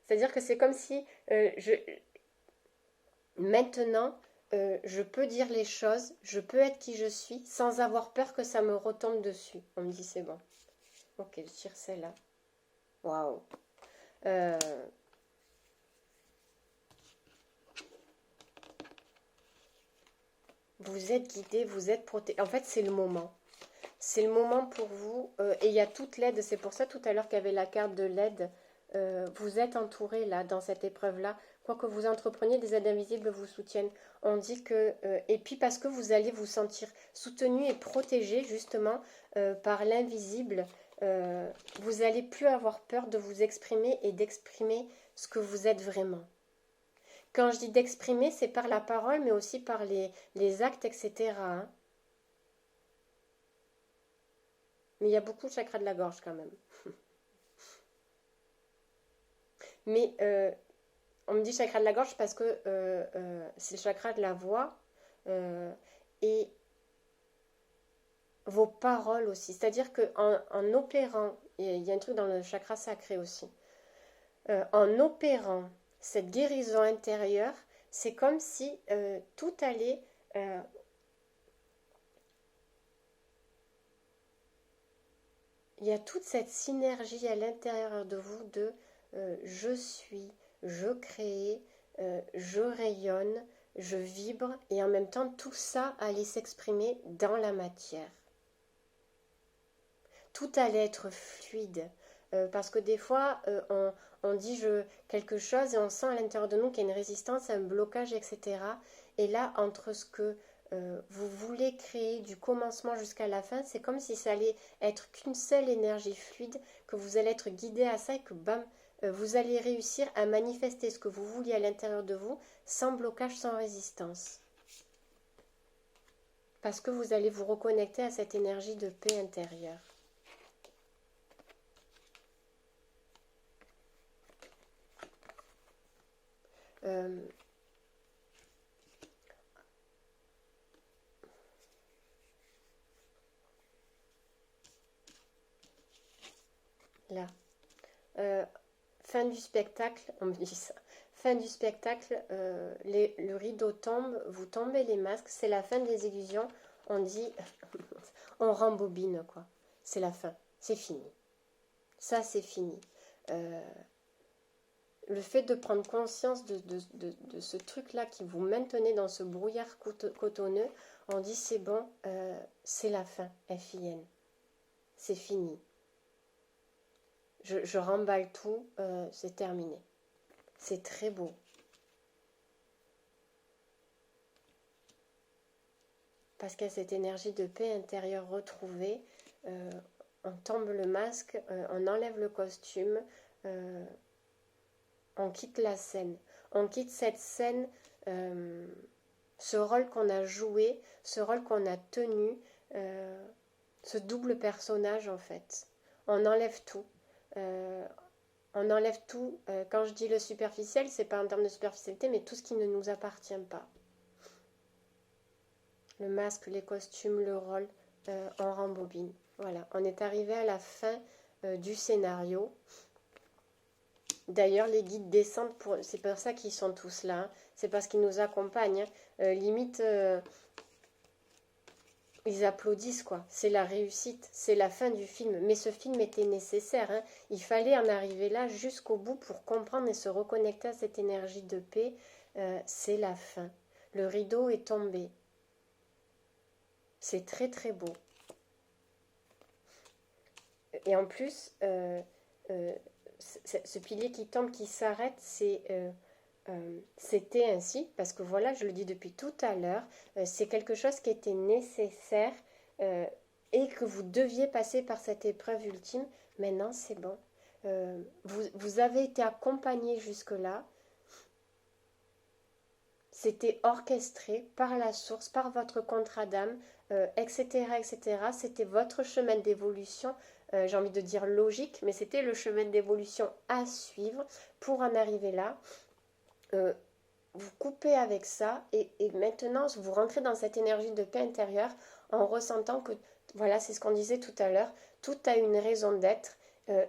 C'est-à-dire que c'est comme si maintenant, je peux dire les choses, je peux être qui je suis, sans avoir peur que ça me retombe dessus. On me dit c'est bon. Ok, je tire celle-là. Waouh. Euh, vous êtes guidé, vous êtes protégé. En fait, c'est le moment. C'est le moment pour vous. Et il y a toute l'aide. C'est pour ça tout à l'heure qu'il y avait la carte de l'aide. Vous êtes entouré là, dans cette épreuve-là. Quoi que vous entrepreniez, des aides invisibles vous soutiennent. On dit que... et puis parce que vous allez vous sentir soutenu et protégé justement par l'invisible. Vous allez plus avoir peur de vous exprimer et d'exprimer ce que vous êtes vraiment. Quand je dis d'exprimer, c'est par la parole, mais aussi par les actes, etc. Hein. Mais il y a beaucoup de chakra de la gorge quand même. Mais on me dit chakra de la gorge parce que c'est le chakra de la voix et vos paroles aussi. C'est-à-dire qu'en opérant, il y a un truc dans le chakra sacré aussi, en opérant cette guérison intérieure, c'est comme si tout allait... il y a toute cette synergie à l'intérieur de vous de je suis, je crée, je rayonne, je vibre, et en même temps tout ça allait s'exprimer dans la matière. Tout allait être fluide. Parce que des fois, on dit quelque chose et on sent à l'intérieur de nous qu'il y a une résistance, un blocage, etc. Et là, entre ce que vous voulez créer du commencement jusqu'à la fin, c'est comme si ça allait être qu'une seule énergie fluide, que vous allez être guidé à ça et que bam, vous allez réussir à manifester ce que vous vouliez à l'intérieur de vous sans blocage, sans résistance. Parce que vous allez vous reconnecter à cette énergie de paix intérieure. Là. Fin du spectacle, on me dit ça. Fin du spectacle, le rideau tombe, vous tombez les masques, c'est la fin des illusions. On dit, on rembobine quoi. C'est la fin, c'est fini. Ça, c'est fini. Le fait de prendre conscience de ce truc-là qui vous maintenait dans ce brouillard cotonneux, on dit c'est bon, c'est la fin, FIN. C'est fini. Je remballe tout, c'est terminé. C'est très beau. Parce qu'il y a cette énergie de paix intérieure retrouvée. On tombe le masque, on enlève le costume, on quitte la scène. On quitte cette scène, ce rôle qu'on a joué, ce rôle qu'on a tenu, ce double personnage en fait. On enlève tout. On enlève tout. Quand je dis le superficiel, c'est pas en termes de superficialité, mais tout ce qui ne nous appartient pas. Le masque, les costumes, le rôle, on rembobine. Voilà, on est arrivé à la fin du scénario. D'ailleurs, les guides descendent, c'est pour ça qu'ils sont tous là. Hein. C'est parce qu'ils nous accompagnent. Hein. Limite, ils applaudissent, quoi. C'est la réussite, c'est la fin du film. Mais ce film était nécessaire. Hein. Il fallait en arriver là jusqu'au bout pour comprendre et se reconnecter à cette énergie de paix. C'est la fin. Le rideau est tombé. C'est très très beau. Et en plus, ce pilier qui tombe, qui s'arrête, c'était ainsi, parce que voilà, je le dis depuis tout à l'heure, c'est quelque chose qui était nécessaire et que vous deviez passer par cette épreuve ultime. Maintenant, c'est bon. Vous avez été accompagné jusque-là. C'était orchestré par la source, par votre contrat d'âme, etc., etc. C'était votre chemin d'évolution, j'ai envie de dire logique, mais c'était le chemin d'évolution à suivre pour en arriver là. Vous coupez avec ça et maintenant vous rentrez dans cette énergie de paix intérieure en ressentant que, voilà, c'est ce qu'on disait tout à l'heure, tout a une raison d'être.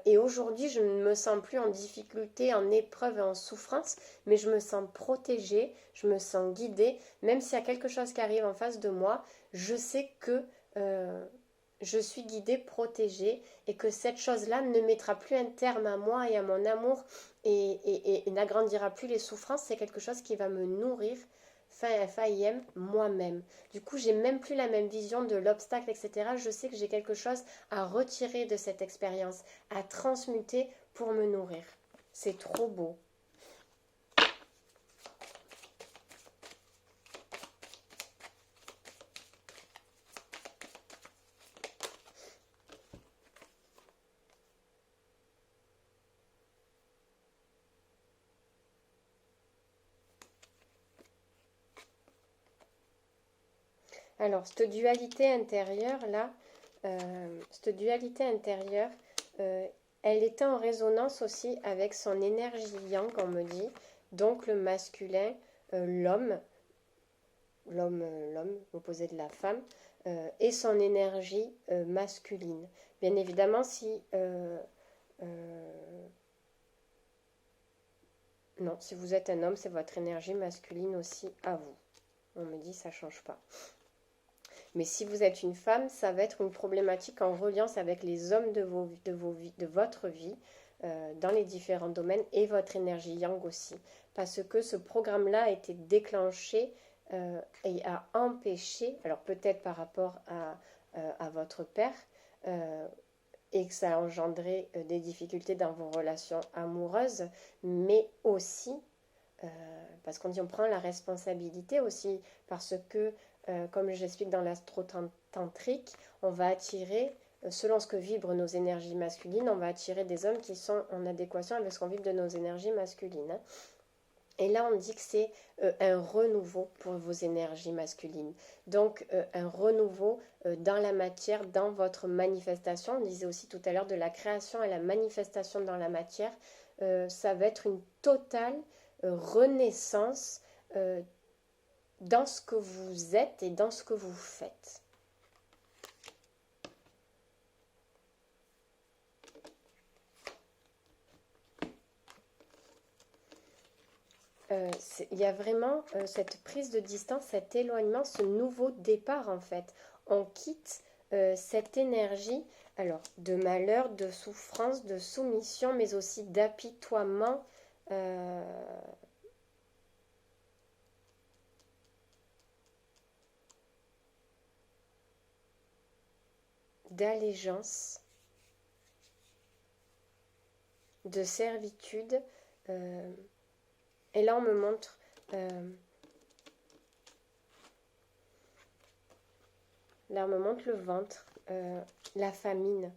Et aujourd'hui, je ne me sens plus en difficulté, en épreuve et en souffrance, mais je me sens protégée, je me sens guidée. Même s'il y a quelque chose qui arrive en face de moi, je sais que je suis guidée, protégée, et que cette chose-là ne mettra plus un terme à moi et à mon amour et n'agrandira plus les souffrances. C'est quelque chose qui va me nourrir, FAIM, moi-même. Du coup, j'ai même plus la même vision de l'obstacle, etc. Je sais que j'ai quelque chose à retirer de cette expérience, à transmuter pour me nourrir. C'est trop beau. Alors, cette dualité intérieure, là, cette dualité intérieure, elle était en résonance aussi avec son énergie yang, on me dit, donc le masculin, l'homme, l'homme, opposé de la femme, et son énergie masculine. Bien évidemment, si non, si vous êtes un homme, c'est votre énergie masculine aussi à vous. On me dit ça change pas. Mais si vous êtes une femme, ça va être une problématique en reliance avec les hommes de votre vie dans les différents domaines et votre énergie yang aussi. Parce que ce programme-là a été déclenché et a empêché, alors peut-être par rapport à votre père, et que ça a engendré des difficultés dans vos relations amoureuses, mais aussi, parce qu'on dit on prend la responsabilité aussi, parce que comme j'explique dans l'astro-tantrique, on va attirer, selon ce que vibrent nos énergies masculines, on va attirer des hommes qui sont en adéquation avec ce qu'on vibre de nos énergies masculines. Hein. Et là, on dit que c'est un renouveau pour vos énergies masculines. Donc, un renouveau dans la matière, dans votre manifestation. On disait aussi tout à l'heure de la création à la manifestation dans la matière. Ça va être une totale renaissance dans ce que vous êtes et dans ce que vous faites. Il y a vraiment cette prise de distance, cet éloignement, ce nouveau départ en fait. On quitte cette énergie, alors de malheur, de souffrance, de soumission, mais aussi d'apitoiement. D'allégeance, de servitude. Et là, on me montre le ventre, la famine.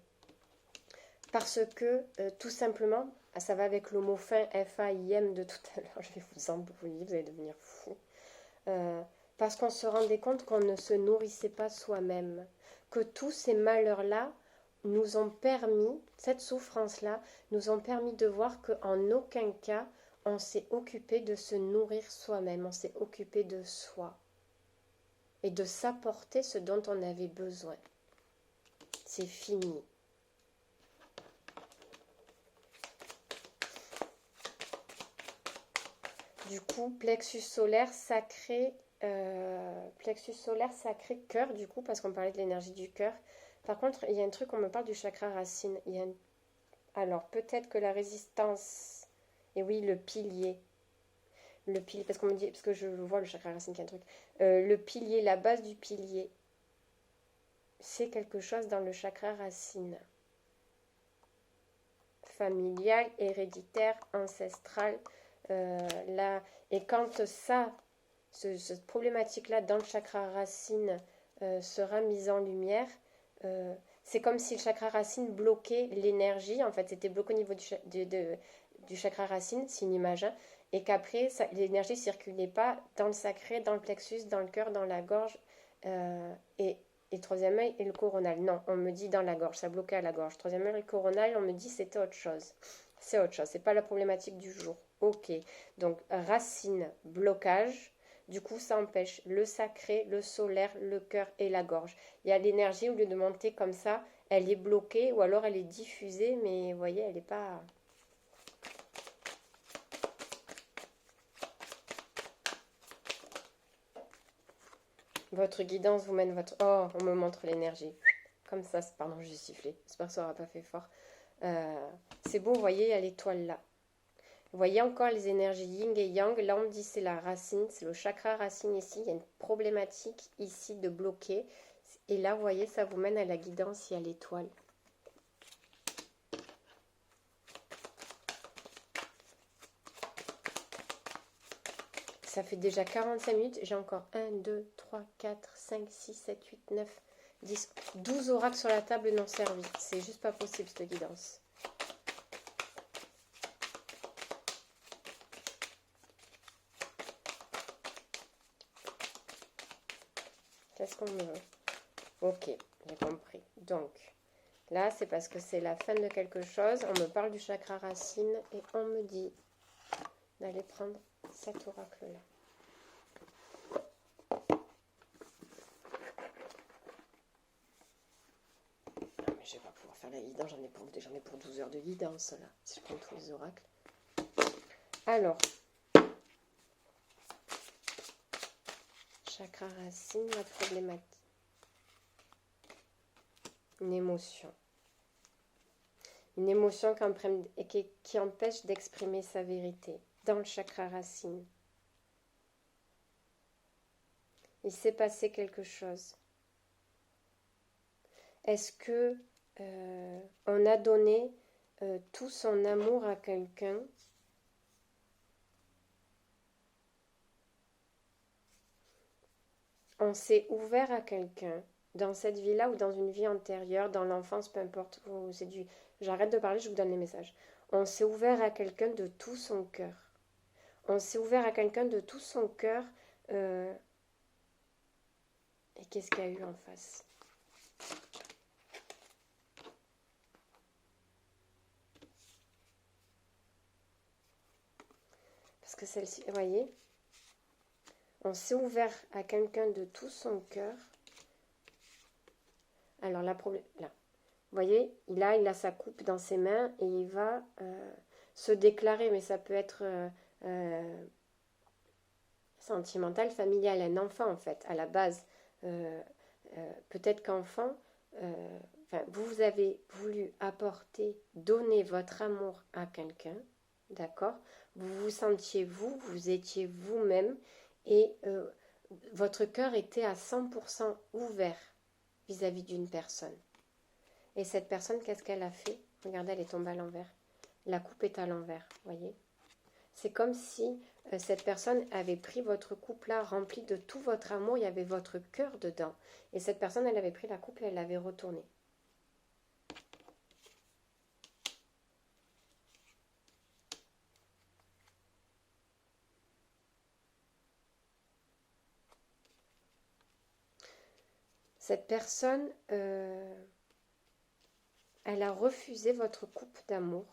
Parce que, tout simplement, ça va avec le mot fin, F-A-I-M de tout à l'heure, je vais vous embrouiller, vous allez devenir fou. Parce qu'on se rendait compte qu'on ne se nourrissait pas soi-même. Que tous ces malheurs-là nous ont permis, cette souffrance-là, nous ont permis de voir qu'en aucun cas, on s'est occupé de se nourrir soi-même, on s'est occupé de soi et de s'apporter ce dont on avait besoin. C'est fini. Du coup, plexus solaire sacré, cœur, du coup, parce qu'on parlait de l'énergie du cœur. Par contre, il y a un truc, on me parle du chakra racine. Alors, peut-être que la résistance... Et oui, le pilier, parce qu'on me dit, parce que je vois le chakra racine qui est un truc. Le pilier, la base du pilier, c'est quelque chose dans le chakra racine. Familial, héréditaire, ancestral. Là, et quand cette problématique-là dans le chakra racine sera mise en lumière, c'est comme si le chakra racine bloquait l'énergie. En fait, c'était bloqué au niveau du chakra racine, c'est une image, hein, et qu'après, l'énergie ne circulait pas dans le sacré, dans le plexus, dans le cœur, dans la gorge, et troisième œil et le coronal. Non, on me dit dans la gorge, ça bloquait à la gorge. Troisième œil et le coronal, on me dit c'était autre chose. C'est autre chose, c'est pas la problématique du jour. Ok, donc racine, blocage, du coup ça empêche le sacré, le solaire, le cœur et la gorge. Il y a l'énergie, au lieu de monter comme ça, elle est bloquée ou alors elle est diffusée, mais vous voyez, elle n'est pas... Votre guidance vous mène votre... Oh, on me montre l'énergie. comme ça. Pardon, j'ai sifflé. J'espère que ça n'aura pas fait fort. C'est beau, vous voyez, il y a l'étoile là. Vous voyez encore les énergies yin et yang. Là, on me dit c'est la racine, c'est le chakra racine ici. Il y a une problématique ici de bloquer. Et là, vous voyez, ça vous mène à la guidance, il y a l'étoile. Ça fait déjà 45 minutes. J'ai encore 1, 2, 3, 4, 5, 6, 7, 8, 9, 10, 12 oracles sur la table non servis. C'est juste pas possible, cette guidance. Qu'est-ce qu'on me veut? Ok, j'ai compris. Donc, là, c'est parce que c'est la fin de quelque chose. On me parle du chakra racine et on me dit d'aller prendre cet oracle-là. Non, mais je vais pas pouvoir faire la guidance. J'en ai pour 12 heures de guidance, là, si je prends tous les oracles. Alors, chakra racine, la problématique. Une émotion. Une émotion qui empêche d'exprimer sa vérité dans le chakra racine. Il s'est passé quelque chose. Est-ce que on a donné tout son amour à quelqu'un ? On s'est ouvert à quelqu'un dans cette vie-là ou dans une vie antérieure, dans l'enfance, peu importe. J'arrête de parler, je vous donne les messages. On s'est ouvert à quelqu'un de tout son cœur. On s'est ouvert à quelqu'un de tout son cœur. Et qu'est-ce qu'il y a eu en face ? Parce que celle-ci, vous voyez, on s'est ouvert à quelqu'un de tout son cœur. Alors là, vous voyez, il a sa coupe dans ses mains et il va se déclarer, mais ça peut être sentimental, familial, un enfant en fait, à la base. Peut-être qu'enfant, vous avez voulu apporter, donner votre amour à quelqu'un, d'accord ? Vous vous sentiez vous étiez vous-même et votre cœur était à 100% ouvert vis-à-vis d'une personne. Et cette personne, qu'est-ce qu'elle a fait ? Regardez, elle est tombée à l'envers. La coupe est à l'envers, voyez ? C'est comme si cette personne avait pris votre coupe-là, remplie de tout votre amour, il y avait votre cœur dedans. Et cette personne, elle avait pris la coupe et elle l'avait retournée. Cette personne, elle a refusé votre coupe d'amour.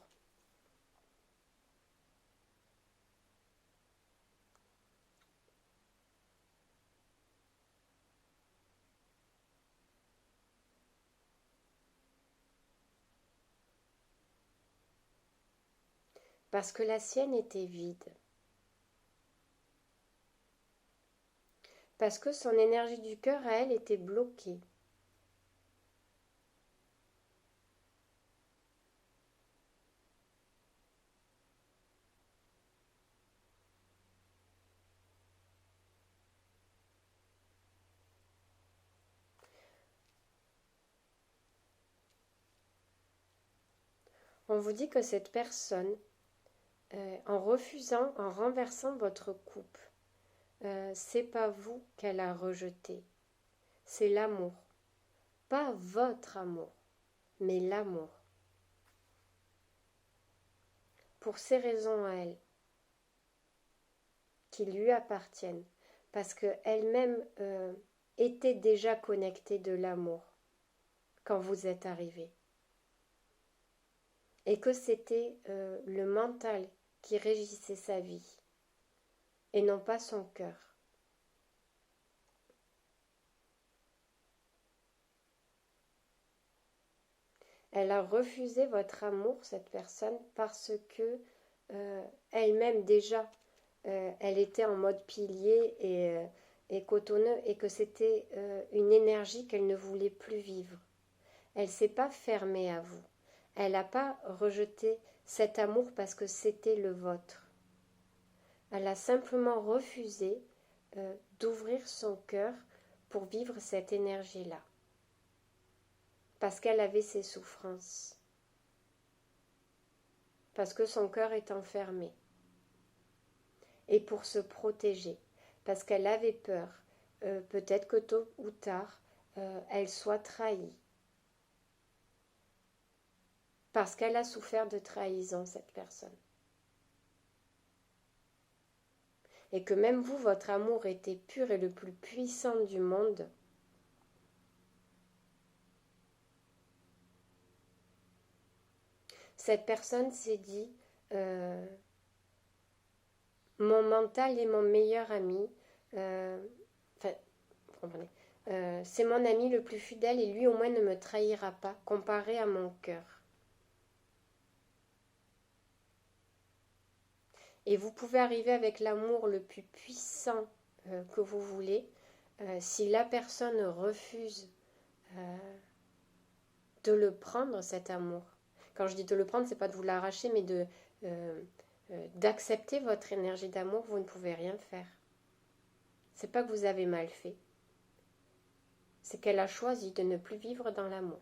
Parce que la sienne était vide. Parce que son énergie du cœur à elle était bloquée. On vous dit que cette personne, en refusant, en renversant votre coupe, c'est pas vous qu'elle a rejeté, c'est l'amour. Pas votre amour, mais l'amour. Pour ces raisons à elle, qui lui appartiennent, parce qu'elle-même était déjà connectée de l'amour quand vous êtes arrivé. Et que c'était le mental qui régissait sa vie, et non pas son cœur. Elle a refusé votre amour, cette personne, parce que elle-même déjà, elle était en mode pilier et cotonneux, et que c'était une énergie qu'elle ne voulait plus vivre. elle s'est pas fermée à vous. Elle n'a pas rejeté cet amour parce que c'était le vôtre. Elle a simplement refusé d'ouvrir son cœur pour vivre cette énergie-là. Parce qu'elle avait ses souffrances. Parce que son cœur est enfermé. Et pour se protéger. Parce qu'elle avait peur. Peut-être que tôt ou tard, elle soit trahie. Parce qu'elle a souffert de trahison, cette personne. Et que même vous, votre amour était pur et le plus puissant du monde. Cette personne s'est dit, mon mental est mon meilleur ami, enfin, comprenez, c'est mon ami le plus fidèle et lui au moins ne me trahira pas comparé à mon cœur. Et vous pouvez arriver avec l'amour le plus puissant que vous voulez. Si la personne refuse de le prendre, cet amour, quand je dis de le prendre, c'est pas de vous l'arracher, mais d'accepter votre énergie d'amour, vous ne pouvez rien faire. C'est pas que vous avez mal fait. C'est qu'elle a choisi de ne plus vivre dans l'amour.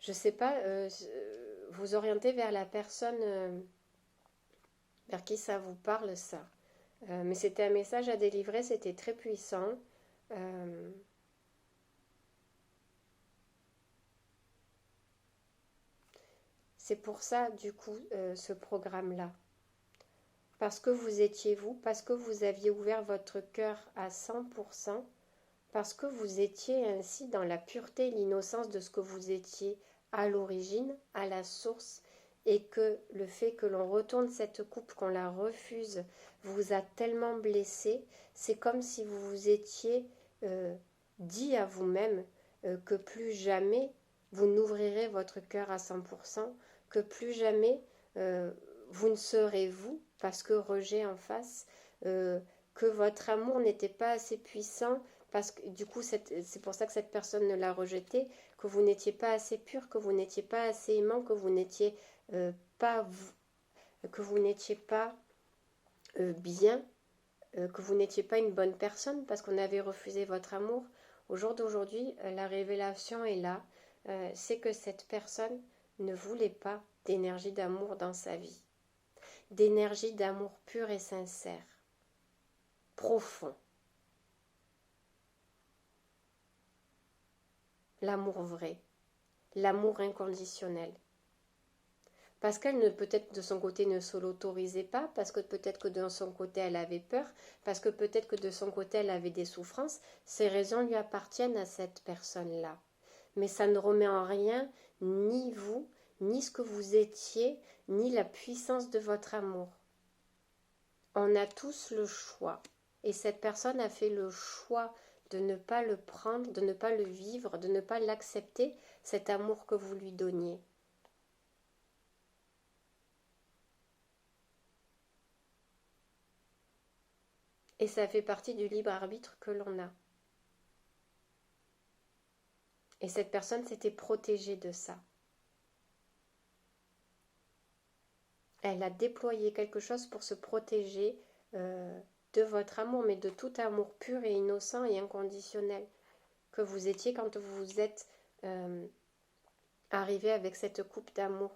Je sais pas, vous orienter vers la personne vers qui ça vous parle, ça. Mais c'était un message à délivrer, c'était très puissant. C'est pour ça, du coup, ce programme-là. Parce que vous étiez vous, parce que vous aviez ouvert votre cœur à 100%, parce que vous étiez ainsi dans la pureté et l'innocence de ce que vous étiez à l'origine, à la source, et que le fait que l'on retourne cette coupe, qu'on la refuse, vous a tellement blessé, c'est comme si vous vous étiez dit à vous-même que plus jamais vous n'ouvrirez votre cœur à 100%, que plus jamais vous ne serez vous, parce que rejet en face, que votre amour n'était pas assez puissant, parce que du coup c'est pour ça que cette personne ne l'a rejeté, que vous n'étiez pas assez pur, que vous n'étiez pas assez aimant, que vous n'étiez pas que vous n'étiez pas bien, que vous n'étiez pas une bonne personne parce qu'on avait refusé votre amour. Au jour d'aujourd'hui, la révélation est là, c'est que cette personne ne voulait pas d'énergie d'amour dans sa vie, d'énergie d'amour pur et sincère, profond. L'amour vrai, l'amour inconditionnel. Parce qu'elle ne peut-être de son côté ne se l'autorisait pas, parce que peut-être que de son côté elle avait peur, parce que peut-être que de son côté elle avait des souffrances, ces raisons lui appartiennent à cette personne-là. Mais ça ne remet en rien ni vous, ni ce que vous étiez, ni la puissance de votre amour. On a tous le choix. Et cette personne a fait le choix de ne pas le prendre, de ne pas le vivre, de ne pas l'accepter, cet amour que vous lui donniez. Et ça fait partie du libre arbitre que l'on a. Et cette personne s'était protégée de ça. Elle a déployé quelque chose pour se protéger de votre amour, mais de tout amour pur et innocent et inconditionnel que vous étiez quand vous êtes arrivé avec cette coupe d'amour.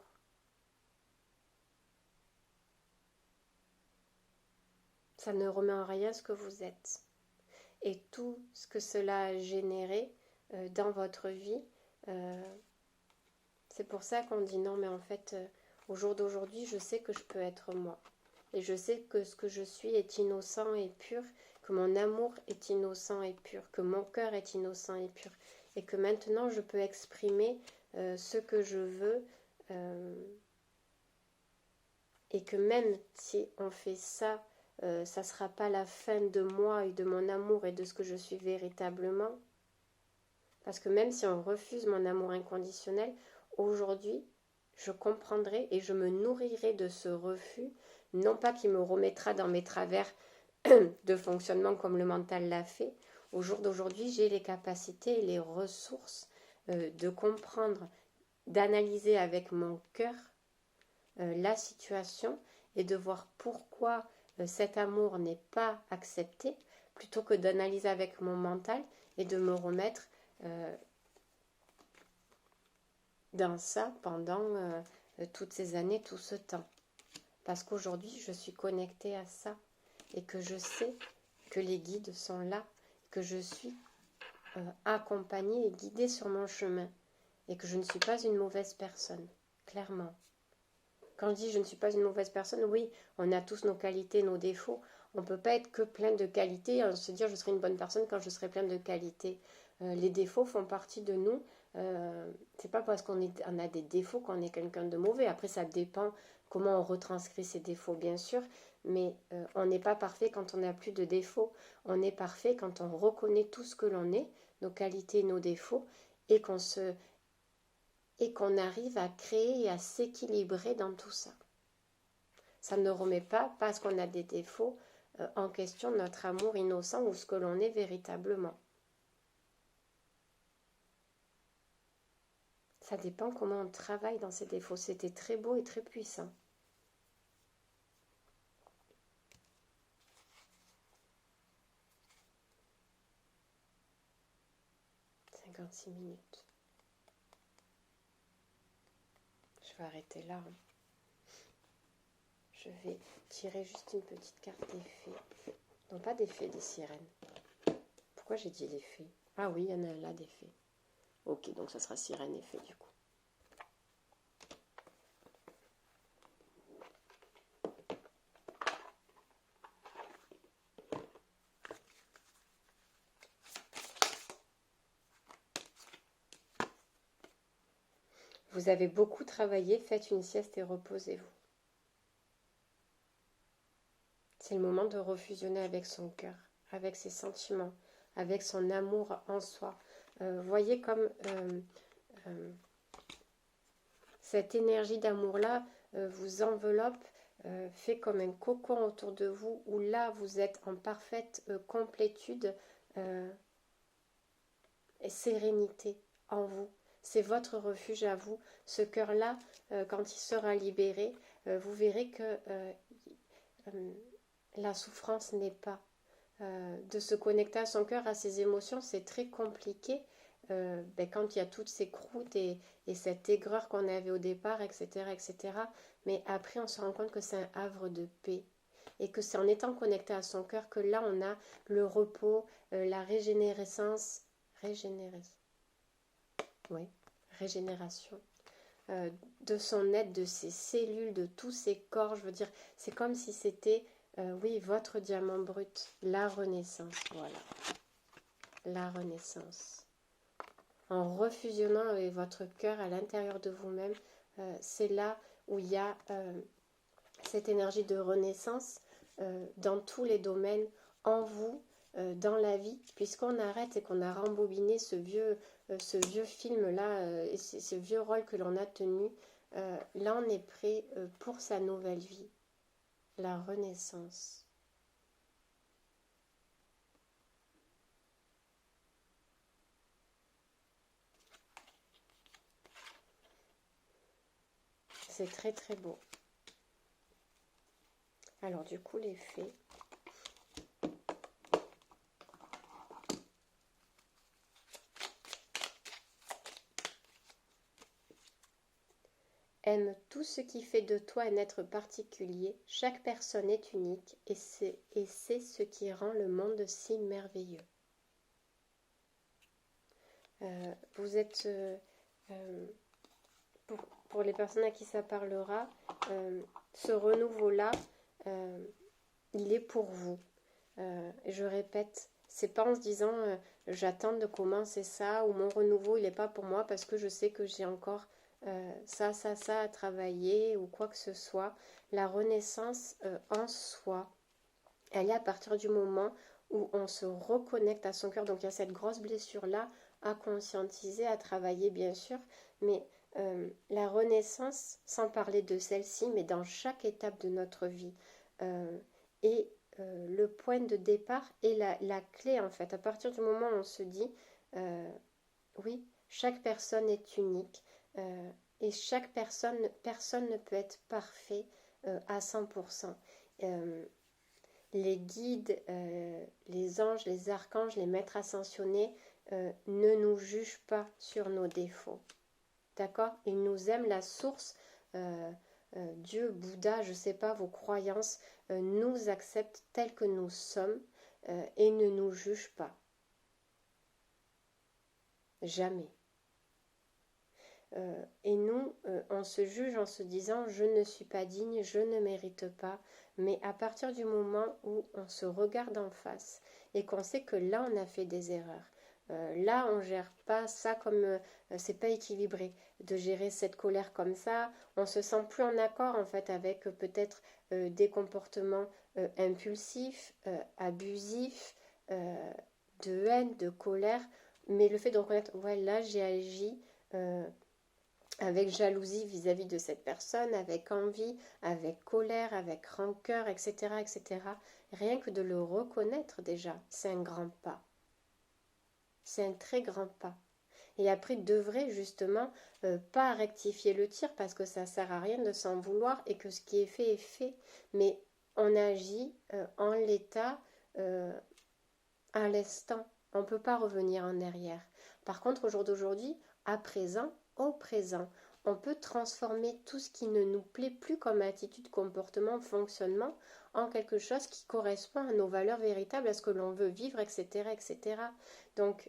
Ça ne remet en rien ce que vous êtes. Et tout ce que cela a généré dans votre vie, c'est pour ça qu'on dit non, mais en fait, au jour d'aujourd'hui, je sais que je peux être moi. Et je sais que ce que je suis est innocent et pur, que mon amour est innocent et pur, que mon cœur est innocent et pur. Et que maintenant, je peux exprimer ce que je veux. Et que même si on fait ça, ça ne sera pas la fin de moi et de mon amour et de ce que je suis véritablement. Parce que même si on refuse mon amour inconditionnel, aujourd'hui, je comprendrai et je me nourrirai de ce refus, non pas qu'il me remettra dans mes travers de fonctionnement comme le mental l'a fait. Au jour d'aujourd'hui, j'ai les capacités et les ressources de comprendre, d'analyser avec mon cœur la situation et de voir pourquoi cet amour n'est pas accepté, plutôt que d'analyser avec mon mental et de me remettre dans ça pendant toutes ces années, tout ce temps. Parce qu'aujourd'hui, je suis connectée à ça et que je sais que les guides sont là, que je suis accompagnée et guidée sur mon chemin et que je ne suis pas une mauvaise personne, clairement. Quand je dis je ne suis pas une mauvaise personne, oui, on a tous nos qualités, nos défauts. On ne peut pas être que plein de qualités et se dire je serai une bonne personne quand je serai plein de qualités. Les défauts font partie de nous. C'est pas parce qu'on a des défauts qu'on est quelqu'un de mauvais. Après, ça dépend comment on retranscrit ces défauts, bien sûr. Mais on n'est pas parfait quand on n'a plus de défauts. On est parfait quand on reconnaît tout ce que l'on est, nos qualités, nos défauts, et qu'on arrive à créer et à s'équilibrer dans tout ça. Ça ne remet pas, parce qu'on a des défauts, en question notre amour innocent ou ce que l'on est véritablement. Ça dépend comment on travaille dans ces défauts. C'était très beau et très puissant. 56 minutes. Je vais arrêter là. Je vais tirer juste une petite carte d'effet. Non, pas d'effet, des sirènes. Pourquoi j'ai dit l'effet? Ah oui, il y en a là d'effet. Ok, donc ça sera sirène effet du coup. Vous avez beaucoup travaillé, faites une sieste et reposez-vous. C'est le moment de refusionner avec son cœur, avec ses sentiments, avec son amour en soi. Voyez comme cette énergie d'amour-là vous enveloppe, fait comme un cocon autour de vous, où là vous êtes en parfaite complétude et sérénité en vous. C'est votre refuge à vous. Ce cœur-là, quand il sera libéré, vous verrez que la souffrance n'est pas. De se connecter à son cœur, à ses émotions, c'est très compliqué. Quand il y a toutes ces croûtes et cette aigreur qu'on avait au départ, etc., etc. Mais après, on se rend compte que c'est un havre de paix. Et que c'est en étant connecté à son cœur que là, on a le repos, la régénérescence. Régénération. De son être, de ses cellules, de tous ses corps. Je veux dire, c'est comme si c'était, oui, votre diamant brut. La renaissance, voilà. La renaissance. En refusionnant avec votre cœur à l'intérieur de vous-même, c'est là où il y a cette énergie de renaissance dans tous les domaines, en vous, dans la vie, puisqu'on arrête et qu'on a rembobiné ce vieux film-là, et ce vieux rôle que l'on a tenu. Là, on est prêt pour sa nouvelle vie, la renaissance. C'est très très beau. Alors du coup, les fées. Aime tout ce qui fait de toi un être particulier. Chaque personne est unique et c'est ce qui rend le monde si merveilleux. Vous êtes, pour les personnes à qui ça parlera, ce renouveau-là, il est pour vous. Et je répète, c'est pas en se disant j'attends de commencer ça ou mon renouveau il n'est pas pour moi parce que je sais que j'ai encore ça à travailler ou quoi que ce soit. La renaissance en soi, elle est à partir du moment où on se reconnecte à son cœur. Donc il y a cette grosse blessure là à conscientiser, à travailler bien sûr, mais La renaissance, sans parler de celle-ci, mais dans chaque étape de notre vie, est le point de départ et la clé en fait. À partir du moment où on se dit, oui, chaque personne est unique et chaque personne ne peut être parfait à 100%. Les guides, les anges, les archanges, les maîtres ascensionnés ne nous jugent pas sur nos défauts. D'accord? Ils nous aiment, la source, Dieu, Bouddha, je ne sais pas, vos croyances, nous acceptent tels que nous sommes et ne nous jugent pas. Jamais. Et nous, on se juge en se disant je ne suis pas digne, je ne mérite pas. Mais à partir du moment où on se regarde en face et qu'on sait que là on a fait des erreurs, là on gère pas ça comme c'est pas équilibré de gérer cette colère comme ça, on se sent plus en accord en fait avec peut-être des comportements impulsifs, abusifs, de haine, de colère. Mais le fait de reconnaître ouais là j'ai agi avec jalousie vis-à-vis de cette personne, avec envie, avec colère, avec rancœur, etc., etc. Rien que de le reconnaître déjà, c'est un grand pas. C'est un très grand pas. Et après, d'œuvrer justement, pas rectifier le tir parce que ça sert à rien de s'en vouloir et que ce qui est fait, mais on agit en l'état, à l'instant. On ne peut pas revenir en arrière. Par contre, au jour d'aujourd'hui, à présent, au présent, on peut transformer tout ce qui ne nous plaît plus comme attitude, comportement, fonctionnement en quelque chose qui correspond à nos valeurs véritables, à ce que l'on veut vivre, etc. etc. Donc,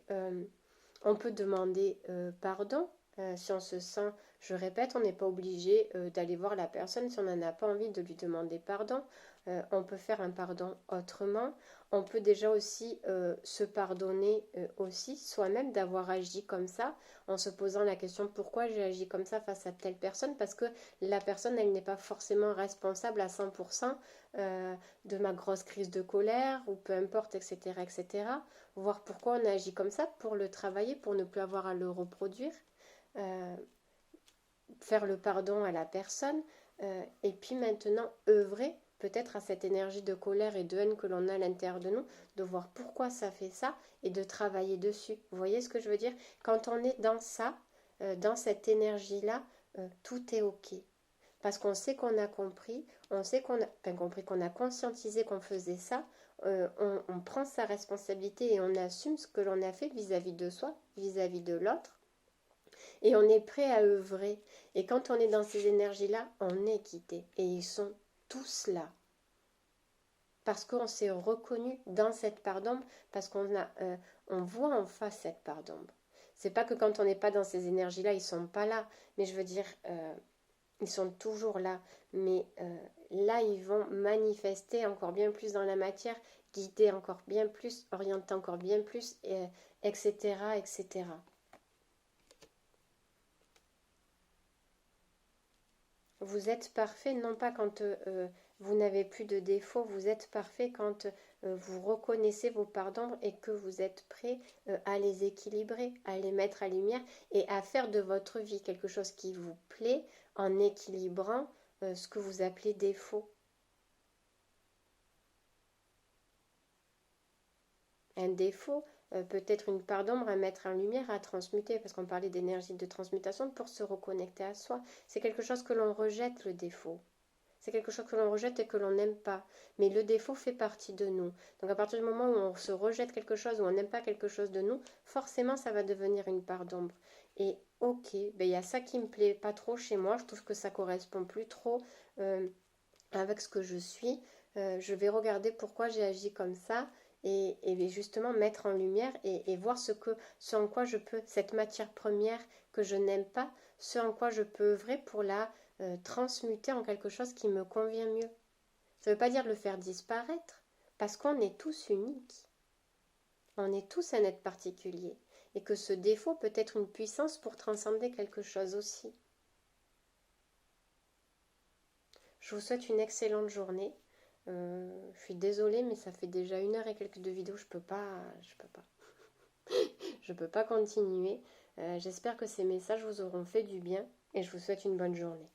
on peut demander pardon si on se sent, je répète, on n'est pas obligé d'aller voir la personne si on n'en a pas envie de lui demander pardon. On peut faire un pardon autrement. On peut déjà aussi se pardonner aussi soi-même d'avoir agi comme ça, en se posant la question pourquoi j'ai agi comme ça face à telle personne, parce que la personne, elle n'est pas forcément responsable à 100% de ma grosse crise de colère, ou peu importe, etc., etc. Voir pourquoi on a agi comme ça, pour le travailler, pour ne plus avoir à le reproduire. Euh, Faire le pardon à la personne et puis maintenant œuvrer peut-être à cette énergie de colère et de haine que l'on a à l'intérieur de nous, de voir pourquoi ça fait ça et de travailler dessus. Vous voyez ce que je veux dire? Quand on est dans ça, dans cette énergie-là, tout est OK. Parce qu'on sait qu'on a compris, on sait qu'on a, enfin, compris, qu'on a conscientisé qu'on faisait ça, on prend sa responsabilité et on assume ce que l'on a fait vis-à-vis de soi, vis-à-vis de l'autre, et on est prêt à œuvrer. Et quand on est dans ces énergies-là, on est quitté. Et ils sont tous là. Parce qu'on s'est reconnu dans cette part d'ombre, parce on voit en face cette part d'ombre. C'est pas que quand on n'est pas dans ces énergies-là, ils sont pas là. Mais je veux dire, ils sont toujours là. Mais là, ils vont manifester encore bien plus dans la matière, guider encore bien plus, orienter encore bien plus, etc., etc. Vous êtes parfait, non pas quand vous n'avez plus de défauts, vous êtes parfait quand vous reconnaissez vos parts d'ombre et que vous êtes prêt à les équilibrer, à les mettre à lumière et à faire de votre vie quelque chose qui vous plaît en équilibrant ce que vous appelez défaut. Un défaut peut être une part d'ombre à mettre en lumière, à transmuter, parce qu'on parlait d'énergie de transmutation pour se reconnecter à soi. C'est quelque chose que l'on rejette, le défaut. C'est quelque chose que l'on rejette et que l'on n'aime pas. Mais le défaut fait partie de nous. Donc à partir du moment où on se rejette quelque chose, où on n'aime pas quelque chose de nous, forcément ça va devenir une part d'ombre. Et ok, ben, y a ça qui me plaît pas trop chez moi, je trouve que ça correspond plus trop avec ce que je suis. Je vais regarder pourquoi j'ai agi comme ça et justement mettre en lumière et voir ce en quoi je peux, cette matière première que je n'aime pas, ce en quoi je peux œuvrer pour la transmuter en quelque chose qui me convient mieux. Ça ne veut pas dire le faire disparaître, parce qu'on est tous uniques. On est tous un être particulier. Et que ce défaut peut être une puissance pour transcender quelque chose aussi. Je vous souhaite une excellente journée. Je suis désolée, mais ça fait déjà 1 heure et quelques de vidéo. Je peux pas continuer. J'espère que ces messages vous auront fait du bien et je vous souhaite une bonne journée.